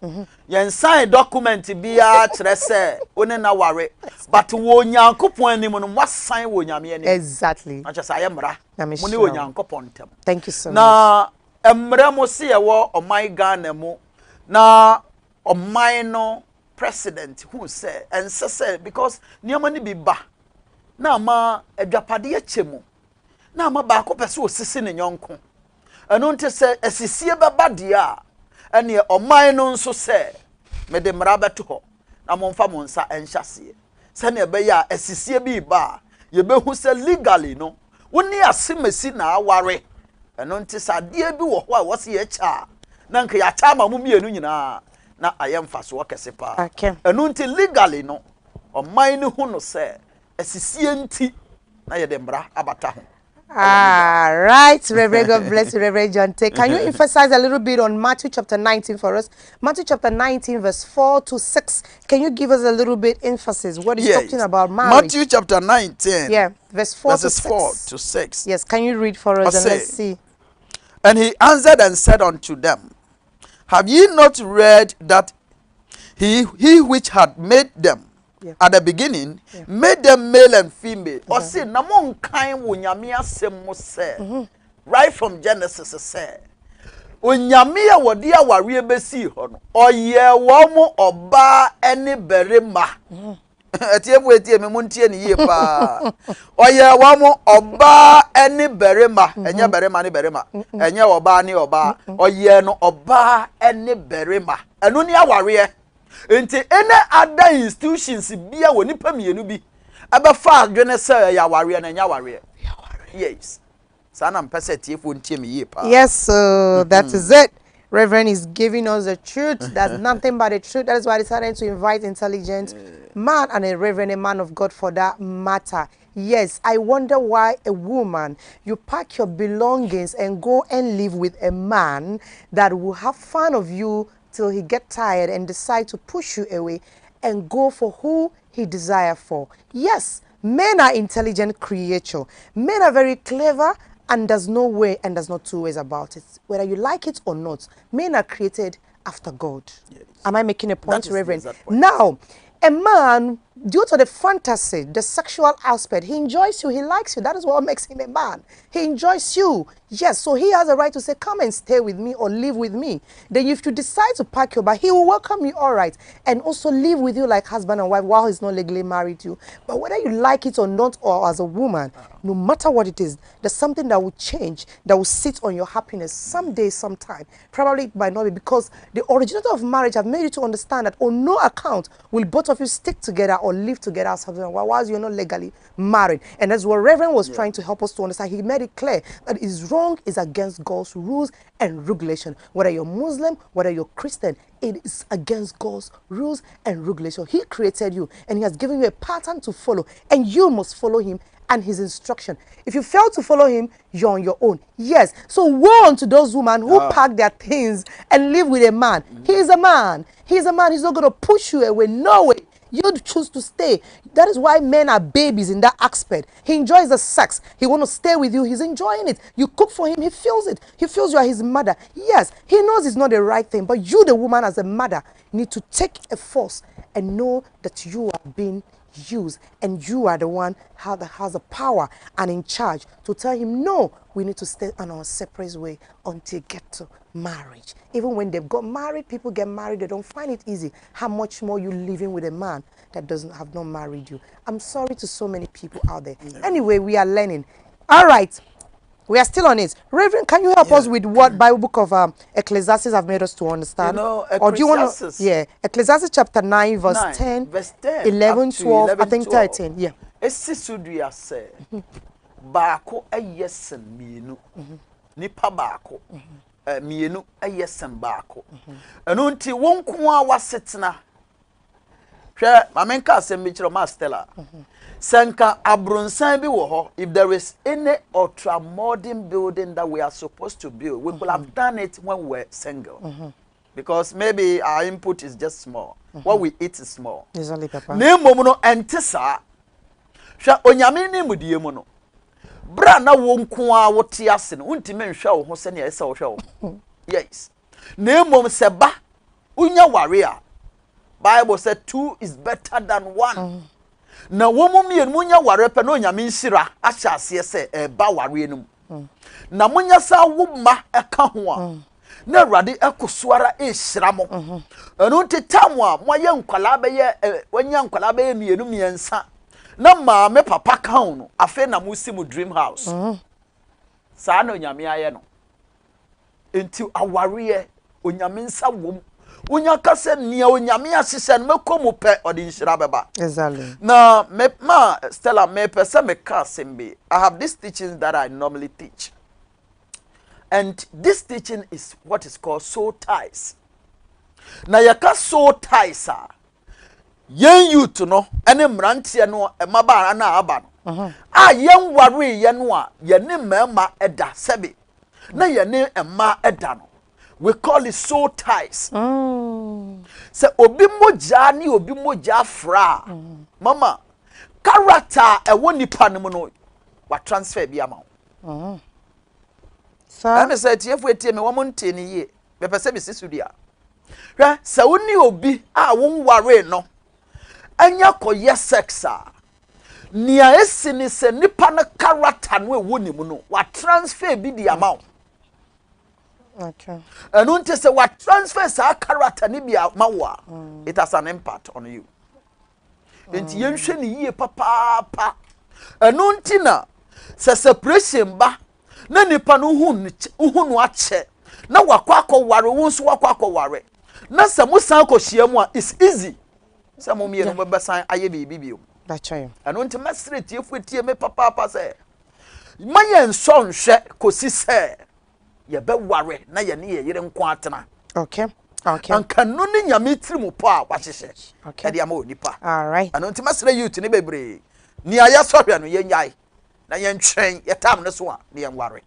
Yen sign document bia kire se one na ware. But wo nyankopon anim no wasan wo onyame anim. Exactly. Acha sa ye mra. Mo ne wo nyankopon tem. Thank you so much. Na emre mo se ye wo oman Ghana mu na oman no president who said and say because niama ni bi ba na ma adwapade achemu na ma ba ko pese osisi ne nyonko eno nte se asisie beba dia ene oman no nso se me de mra beto ho na momfa monsa enhyase se ne be ya asisie bi ba ye behu se legally no woni asemasi na aware eno nte sa dia bi wo ho a wose ye cha na nka ya cha ma mu mienu nyina na ayemfa so kese pa enu nti legally no oman ni hu no se asisie nti na ye de mbra abata ho. Right, Reverend, God bless you, Reverend John. Can you emphasize a little bit on Matthew chapter 19 for us? Matthew chapter 19 verse 4 to 6. Can you give us a little bit emphasis? What is talking about marriage? Matthew chapter 19. Yeah, verse 4 to 6. 4 to 6. Yes, can you read for us and let's see. And he answered and said unto them, have ye not read that he which had made them at the beginning made them male and female? Or say, namon kind wunyami asem mo say, right from Genesis say, wunyami a wadi a wari besi hono, oye wamo oba eni berima. Etie me muntie ni ye pa. Oye wamo oba eni berima, enya berima ni berima, enya oba ni oba, oye no oba eni berima. Enu ni aware. Enti ene other institutions bia woni pa mienu bi. Aba fa adwene se ya aware na enya aware. Yes. Sana mpese tiefo ntie me ye pa. Yes, so that is it. Reverend is giving us the truth. That's nothing but the truth. That is why I decided to invite intelligent man and a reverend, a man of God for that matter. Yes, I wonder why a woman, you pack your belongings and go and live with a man that will have fun of you till he get tired and decide to push you away and go for who he desire for. Yes, men are intelligent creatures. Men are very clever. And there's no way and there's not two ways about it. Whether you like it or not, men are created after God. Yes. Am I making a point, Reverend? Now, a man due to the fantasy, the sexual aspect, he enjoys you, he likes you. That is what makes him a man. He enjoys you. Yes, so he has a right to say, come and stay with me or live with me. Then if you decide to pack your bag, he will welcome you, all right, and also live with you like husband and wife while he's not legally married to you. But whether you like it or not, or as a woman, no matter what it is, there's something that will change, that will sit on your happiness someday, sometime. Probably it might not be, because the originator of marriage have made you to understand that on no account will both of you stick together or live together as husband and wife whilst you're not legally married. And that's what Reverend was trying to help us to understand. He made it clear that is wrong, is against God's rules and regulation. Whether you're Muslim, whether you're Christian, it is against God's rules and regulation. He created you and he has given you a pattern to follow, and you must follow him and his instruction. If you fail to follow him, you're on your own. Yes. So woe unto those women who pack their things and live with a man. He is a man. He is a man. He's not going to push you away. No way. You choose to stay. That is why men are babies in that aspect. He enjoys the sex. He want to stay with you. He's enjoying it. You cook for him. He feels it. He feels you are his mother. Yes, he knows it's not the right thing. But you, the woman, as a mother, need to take a force and know that you are being used, and you are the one that has the power and in charge to tell him, no, we need to stay on our separate way until get to marriage. Even when they've got married, people get married, they don't find it easy. How much more you living with a man that doesn't have not married you? I'm sorry to so many people out there. Anyway, we are learning. All right. We are still on it. Reverend, can you help us with what Bible book of Ecclesiastes have made us to understand? You know, or do you want to? Yeah, Ecclesiastes chapter 9, verse 10, 11, 12, I think 13. Yeah. Esisudia say, Bako a yesen mienu, nipa bako, mienu a yesen bako. Anunti wonkwa wasetna. Share, mamenka se michiro ma Stella. Sanka abrunsan bi wo ho. If there is any ultra modern building that we are supposed to build, we could have done it when we were single. Because maybe our input is just small. What we eat is small. Exactly, Papa. Nemo no entisa. Sha onyame ni mudie mu no. Bra na wo nko a wo te ase no, untime nhwa wo ho se ne ese wo hwa wo. Yes. Nemo se ba unya ware a. Bible said 2 is better than 1. Na womu mien munya ware pe no nyame nhira ahya ase se ba ware enum. Na munya sa wo ma eka ho a. Na Awurade ekosuara ehira mo. Enu ntetam a moye nkwala be ye wanya nkwala be ye mienu miensa. Na ma me papa kan no afa na musi mu dream house. Sa na onyame aye no. Enti aware onyame nsa wom. Unya kase nia onyame asese no mekomu pe odi nhira beba. Exactly. Na me ma Stella me pese me ka sembe. I have these teachings that I normally teach. And this teaching is what is called soul ties. Na yaka soul ties a yen youth no ene mrantie no emabara na aba no. A yen ware ye no a ye ne mema eda sebe. Na ye ne ema eda no. We call it soul ties. Se obi moja ni obi moja fra. Mama, character e woni pa no no wa transfer bi ama. Sir, me say tie fu etie me wo monte ni ye. Me pese bi sisudia. Hwe se woni obi a won ware no. Anya koye sex a. Nia esi ni se nipa no character no e woni mu no wa transfer bi di ama. okay. And until say what transfers our character ni bia mawa, it has an impact on you. Enti yenhwe ni yie papa. And until na se separation ba na nipa no hu no ache. Na wakwa akoware wo nso wakwa akoware. Na se musan akohia mu a is easy. Se mo mie no bebesan aye bibi bio. That's right. And until my street if we tie me papa say. Maye nso nhwe kosi se ye be ware na ye ne ye yire nko atena. Okay. Okay. Anka no ne nyame tiri mu po a wahyehe. Okay. E de ama onipa. All right. Ano nti masere youth ne bebre. Ni aya sohwe no ye nyai. Na ye ntwen ye tam ne so a ne ye ware.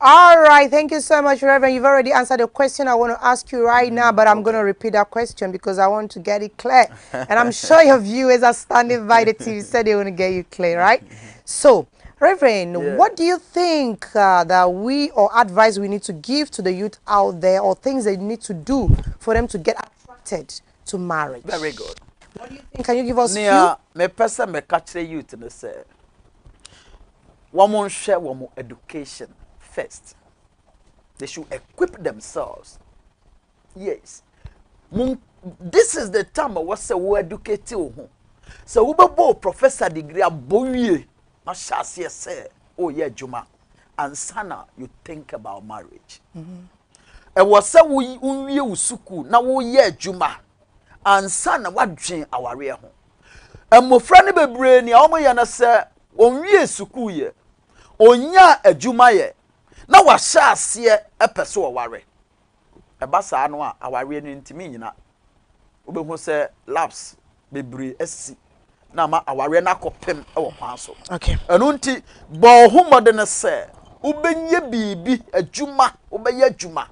All right, thank you so much, Reverend. You've already answered the question I want to ask you right now, but I'm going to repeat that question because I want to get it clear. And I'm sure your viewers are standing by the TV, said they want to get you clear, right? So, Reverend, what do you think that we or advice we need to give to the youth out there, or things they need to do for them to get attracted to marriage? Very good. What do you think? Can you give us Nia me pesa me catch youth no say. Woman share woman education first. They should equip themselves. Yes. This is the time I say we educate you. So we be professor degree aboye. Ma shase say oh yeah juma. And sana you think about marriage. E was say we usuku na wo ye juma. And sana wadwen aware ho. Mmofra ne bebre ni omo ye na se onwie suku ye. Onya adwuma ye. Na wa shase epese wo ware. Eba saa no a aware no ntimi nyina. Obehu se labs bebre asi. Na ma aware na kopem e wo kwan so. Okay. Enu nti bo homode ne se ubenye bibi adwuma, ubeye adwuma.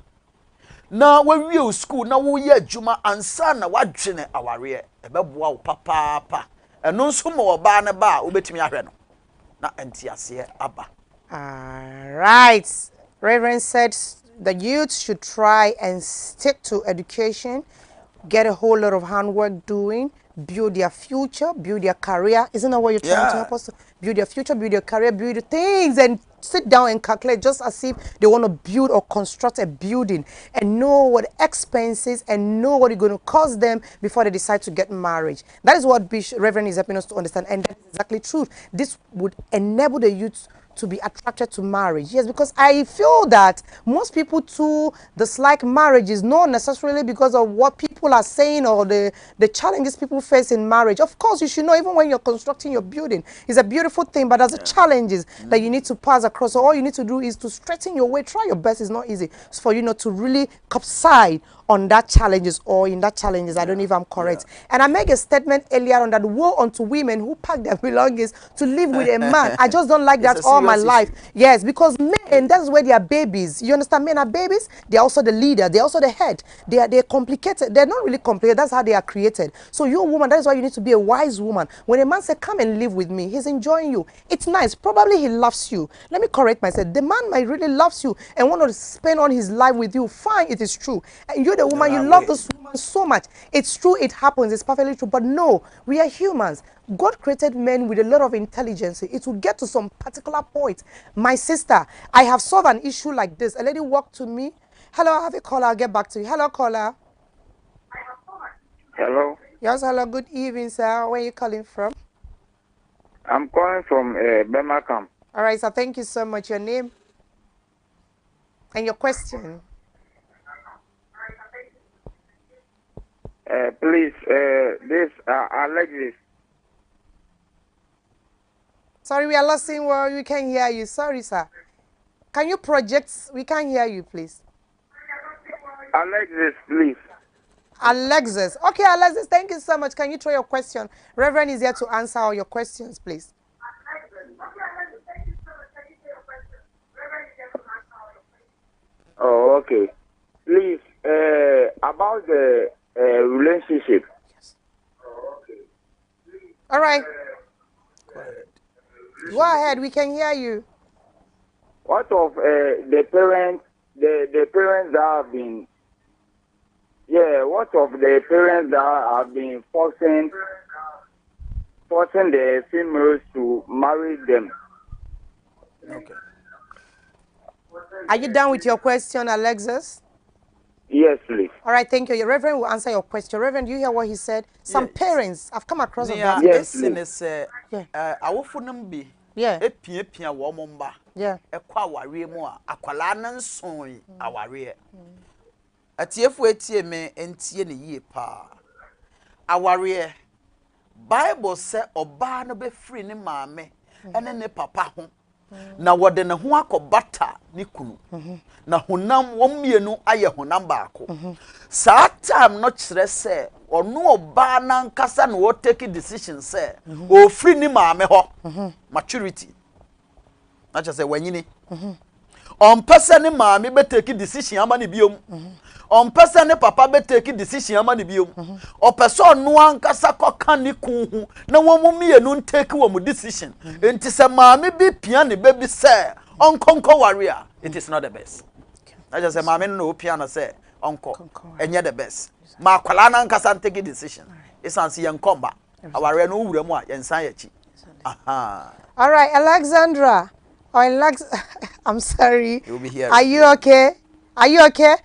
Na wawie school na wo ye adwuma ansa na wadwene aware ebeboa wo papa. Enu nso mo oba ne ba obetimi ahwe no. Na entiase aba. All right. Reverend said the youth should try and stick to education, get a whole lot of handwork doing, build their future, build their career. Isn't that what you're trying to help us to build their future, build their career, build the things, and sit down and calculate just as if they want to build or construct a building and know what expenses and know what it's going to cost them before they decide to get married. That is what Reverend is helping us to understand, and that's exactly true. This would enable the youth to be attracted to marriage. Yes, because I feel that most people too dislike marriages, not necessarily because of what people are saying or the challenges people face in marriage. Of course, you should know even when you're constructing your building, it's a beautiful thing, but there's challenges that you need to pass across. So all you need to do is to straighten your way. Try your best. It's not easy. It's for you not to really subside on that challenges or in that challenges. I don't know if I'm correct. And I make a statement earlier on that woe unto women who pack their belongings to live with a man. I just don't like that all my life. Yes, because men, that's where they are babies. You understand? Men are babies. They're also the leader. They're also the head. They're complicated. They're not really complicated. That's how they are created. So you're a woman. That is why you need to be a wise woman. When a man says, come and live with me, he's enjoying you. It's nice. Probably he loves you. Let me correct myself. The man might really loves you and want to spend on his life with you. Fine, it is true. And you're the woman, you love this woman so much. It's true, it happens, it's perfectly true. But no, we are humans. God created men with a lot of intelligence. It will get to some particular point. My sister, I have solved an issue like this. A lady walked to me. Hello, I have a caller. I'll get back to you. Hello, caller. Hello. Yes, hello. Good evening, sir. Where are you calling from? I'm calling from Bemakam. All right, sir. Thank you so much. Your name and your question. Please, Alexis. Sorry, we are losing word. We can't hear you. Sorry, sir. Can you project? We can't hear you, please. Alexis, please. Alexis. Okay, Alexis, thank you so much. Can you throw your question? Reverend is here to answer all your questions, please. Oh, okay. Please, about the relationship. Yes. All right. Go ahead. We can hear you. What of the parents? The parents that have been. Yeah. What of the parents that have been forcing the females to marry them? Okay. Are you done with your question, Alexis? Yes, please. All right, thank you. Your Reverend will answer your question. Reverend, do you hear what he said? Some parents, I've come across of that. Yes, please. Yeah. Epia wo momba. Yeah. Ekwa aware mu a akwala na nson aware. Atiefo etie me entie ne yie pa. Aware Bible say oba no be free ne maame ene ne papa ho. Na wode ne ho akobata ne kunu. Na honam wo mienu aye honam baako. Saa time no kire say ono oba na nkasa na wo take decision say o free ne maame ho. Maturity. Na just say wanyini. On person ne maame be take decision ama ne biom. On person ne papa be take decision ama ne biom. O person no ankasa koka ne kun hu na wo mu mienu take wo mu decision. Enti se maame bi pia ne baby say onkonko warrior, it is not the best. I just say maame no pia na say onko enye the best. Ma kwala na ankasa take decision. esanse yen komba aware no wura mu a yen san yachi aha All right, Alexandra. Or Alex, I'm sorry. You'll be here. Are you okay? Are you okay?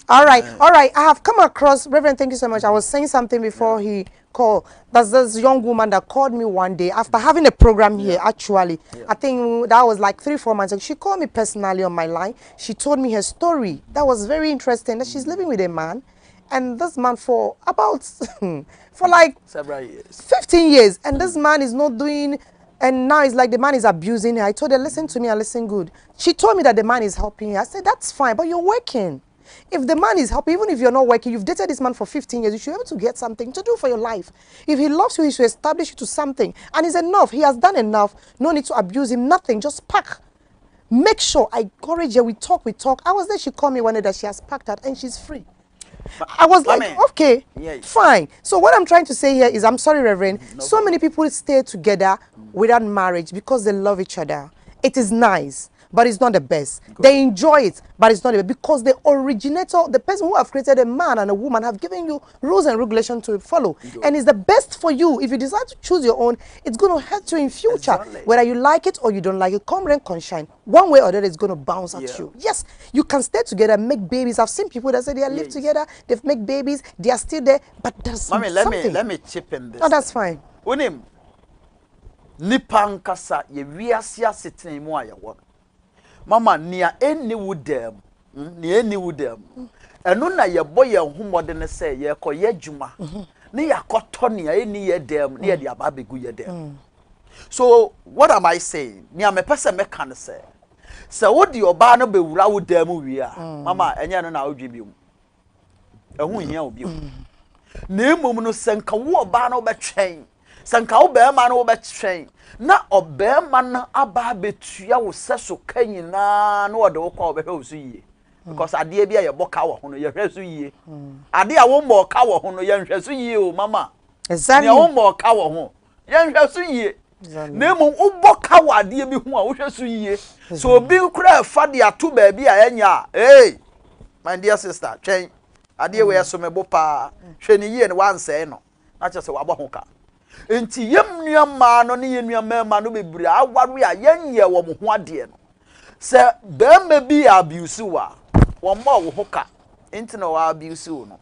All right, all right. I have come across, Reverend, thank you so much. I was saying something before he called. There's this young woman that called me one day after having a program here, actually. I think that was like 3-4 months ago. She called me personally on my line. She told me her story. That was very interesting, that she's living with a man. And this man for about, for like several years. 15 years. And this man is not doing, and now it's like the man is abusing her. I told her, listen to me and listen good. She told me that the man is helping her. I said, that's fine, but you're working. If the man is helping, even if you're not working, you've dated this man for 15 years, you should be able to get something to do for your life. If he loves you, he should establish you to something. And it's enough. He has done enough. No need to abuse him. Nothing. Just pack. Make sure. I encourage her. We talk. I was there. She called me one day that she has packed out and she's free. I was like, okay, fine. So what I'm trying to say here is, I'm sorry, Reverend, so many people stay together without marriage because they love each other. It is nice, but it's not the best. They enjoy it, but it's not the best, because the originator, the person who have created a man and a woman, have given you rules and regulations to follow. And it's the best for you. If you decide to choose your own, it's going to hurt you in future. Whether you like it or you don't like it, come rain, come shine. One way or the other, it's going to bounce at you. Yes, you can stay together, make babies. I've seen people that say they live together, they've made babies, they are still there, but there's something. Let me chip in this. Oh, that's fine. Unim nipankasa ye wiasia sitene mu ayewo. Mama nia eni wudem. Ni eni wudem. Eno na ye boye nhomode ne se ye koye adwuma. Ne yakoto nia eni ye dem, ne ye dia ba begu ye dem. So what am I saying? Nia me pese me kan se wodi oba no bewura wudem wi a. Mama enye no na odwe bi mu. Ehun hia obi. Na emom no senka wo oba no betwen. Sanka obema no obetwen na obema na aba betua wo seso kanyina na wode wo kwa obehwe wo so yie, because ade bia ye boka wo ho no ye hwe so yie. Ade a wo mo ka wo ho no ye hwe so yie o mama. Exactly. Ne wo mo ka wo ho ye hwe so yie. Na emom uboka wo ade bi ho a wo hwe so yie. So obi kura fa de ato ba bi a enya, hey my dear sister, twen ade we so mebo pa hwe ni yie ne wanse no na chese wo abo ho ka. Enti yem nuama no ne ye nuama ma no bebure aware a yenye wo mo ho ade no se be bi abuse wa wo mo wo ho ka enti no wa abuse no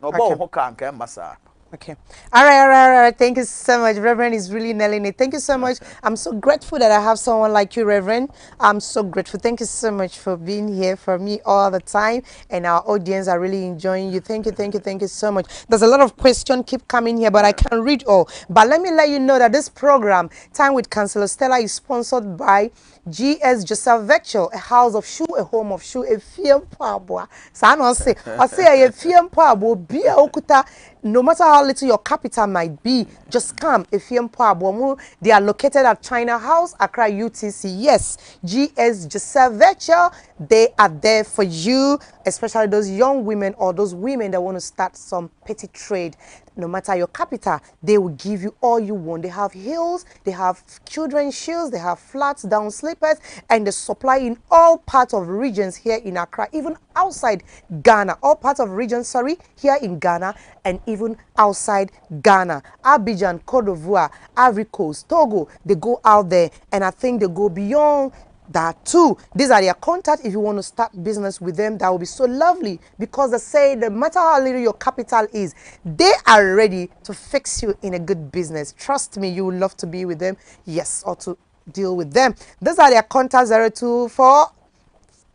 no bo ho ka nka mbasa. Okay. All right. Thank you so much. Reverend is really nailing it. Thank you so much. I'm so grateful that I have someone like you, Reverend. I'm so grateful. Thank you so much for being here for me all the time. And our audience are really enjoying you. Thank you so much. There's a lot of questions keep coming here, but I can't read all. But let me let you know that this program, Time with Counsellor Stella, is sponsored by GS Joseph Virtual, a house of shoe, a home of shoe, a film pabwa. So I say a film pabwa, be a okuta. No matter how little your capital might be, just come. If they are located at China House, Accra UTC. Yes, GS Joseph Virtual, they are there for you, especially those young women or those women that want to start some petty trade. No matter your capital, they will give you all you want. They have heels, they have children's shoes, they have flats, down slippers, and they supply in all parts of regions here in Accra, even outside Ghana. All parts of regions, here in Ghana and even outside Ghana. Abidjan, Cote d'Ivoire, Ivory Coast, Togo, they go out there, and I think they go beyond that too. These are their contacts. If you want to start business with them, that will be so lovely, because they say no matter how little your capital is, they are ready to fix you in a good business. Trust me, you will love to be with them, yes, or to deal with them. These are their contacts: 024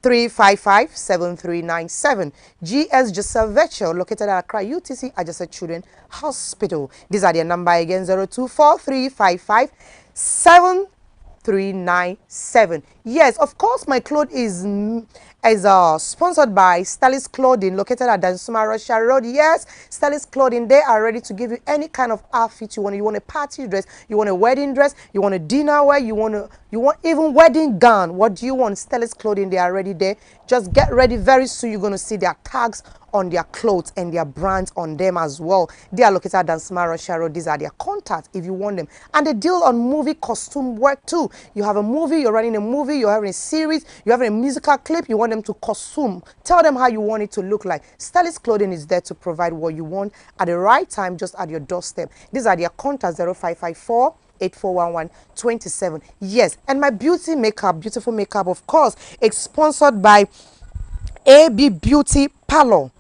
355 7397. GS Joseph Virtual, located at Accra UTC Adjacent Children Hospital. These are their number again: 024 355 7397. Yes, of course, my clothes is sponsored by Stella's Clothing, located at Dansuma Russia Road. Yes, Stella's Clothing, they are ready to give you any kind of outfit you want. You want a party dress, you want a wedding dress, you want a dinner wear, you want even wedding gown. What do you want? Stella's Clothing, they are ready there. Just get ready. Very soon you're going to see their tags on their clothes and their brands on them as well. They are located at Dansmara Sharo. These are their contacts if you want them. And they deal on movie costume work too. You have a movie, you're running a movie, you're having a series, you're having a musical clip, you want them to costume. Tell them how you want it to look like. Stylist Clothing is there to provide what you want at the right time, just at your doorstep. These are their contacts: 0554 841127. Yes, and my beauty makeup, beautiful makeup, of course, it's sponsored by AB Beauty Parlor.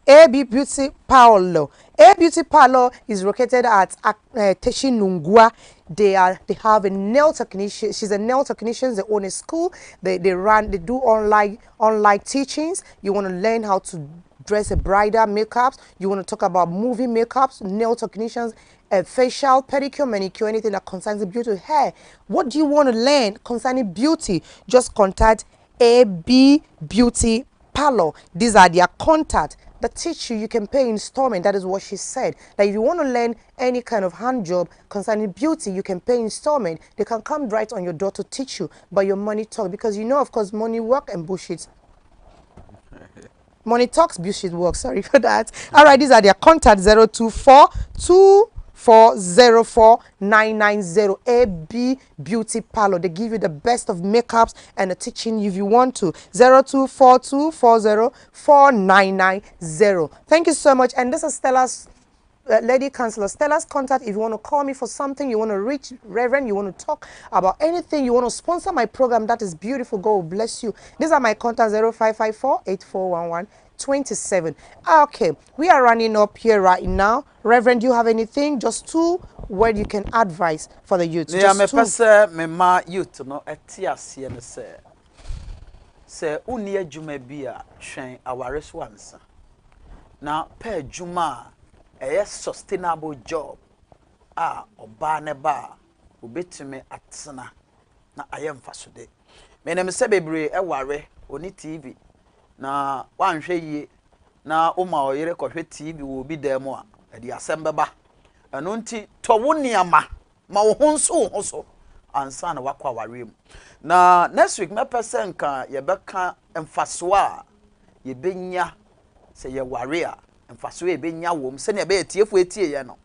AB Beauty Parlor. A Beauty Parlor is located at Teshinungwa. They have a nail technician. She's a nail technician. They own a school. They do online teachings. You want to learn how to dress a bridal makeups. You want to talk about movie makeups, nail technicians, facial, pedicure, manicure, anything that concerns the beauty, hair. What do you want to learn concerning beauty? Just contact AB Beauty Parlor. These are their contact. That teach you, you can pay installment. That is what she said. That if you want to learn any kind of hand job concerning beauty, you can pay installment. They can come right on your door to teach you, but your money talk, because you know, of course, money work and bullshit. Money talks, bullshit works. Sorry for that. All right, these are their contact: 024 2404990. AB Beauty Parlor. They give you the best of makeups and the teaching if you want to. 024 2404990. Thank you so much. And this is Stella's Lady Counsellor. Stella's contact. If you want to call me for something, you want to reach Reverend, you want to talk about anything, you want to sponsor my program, that is beautiful. God will bless you. These are my contacts: 0554 841127. Okay, we are running up here right now. Reverend, do you have anything? Just two words you can advise for the youth. Just two. Me ma youth no etiasie ne se uni adwuma bi a hwen aware so ansa. Na pa adwuma a sustainable job oba ne ba obetime atena na ayemfa so de. Me ne me se bebre eware oni TV na wanhwe yie na oma oyere kohwe TV wo bi dem a edi asem beba eno nti to wo niama ma wo honso so ansa na wakwa aware mu na next week me person kan ye beka emfaso a ye benya se ye ware a emfaso e benya wom se ne be etiefu etie ye no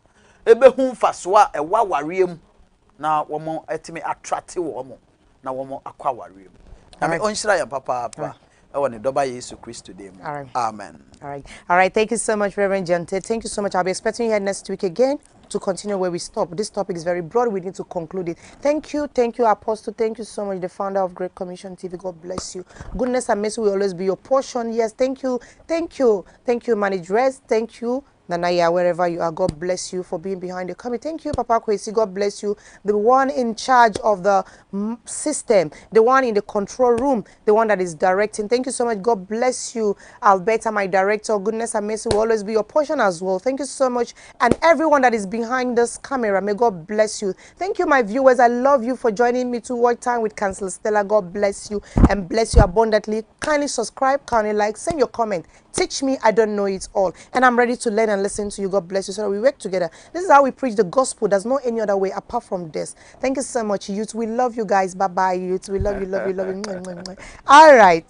ebe hu mfaso a ewa ware mu na wo mo etimi attract wo mo na wo mo akwa ware mu na me onhyira ya papa papa. Amen. All right. Thank you so much, Reverend Jante. Thank you so much. I'll be expecting you here next week again to continue where we stop. This topic is very broad. We need to conclude it. Thank you, Apostle. Thank you so much, the founder of Great Commission TV. God bless you. Goodness and mercy will always be your portion. Yes, thank you, manageress. Thank you, Nanaya, wherever you are. God bless you for being behind the camera. Thank you, Papa Kwesi. God bless you. The one in charge of the system, the one in the control room, the one that is directing. Thank you so much. God bless you, Alberta, my director. Goodness and mercy will always be your portion as well. Thank you so much. And everyone that is behind this camera, may God bless you. Thank you, my viewers. I love you for joining me to Work Time with Counsellor Stella. God bless you and bless you abundantly. Kindly subscribe, kindly like, send your comment. Teach me, I don't know it all. And I'm ready to learn and listen to you. God bless you. So that we work together. This is how we preach the gospel. There's no any other way apart from this. Thank you so much, youth. We love you guys. Bye-bye, youth. We love you, love you, love you. All right.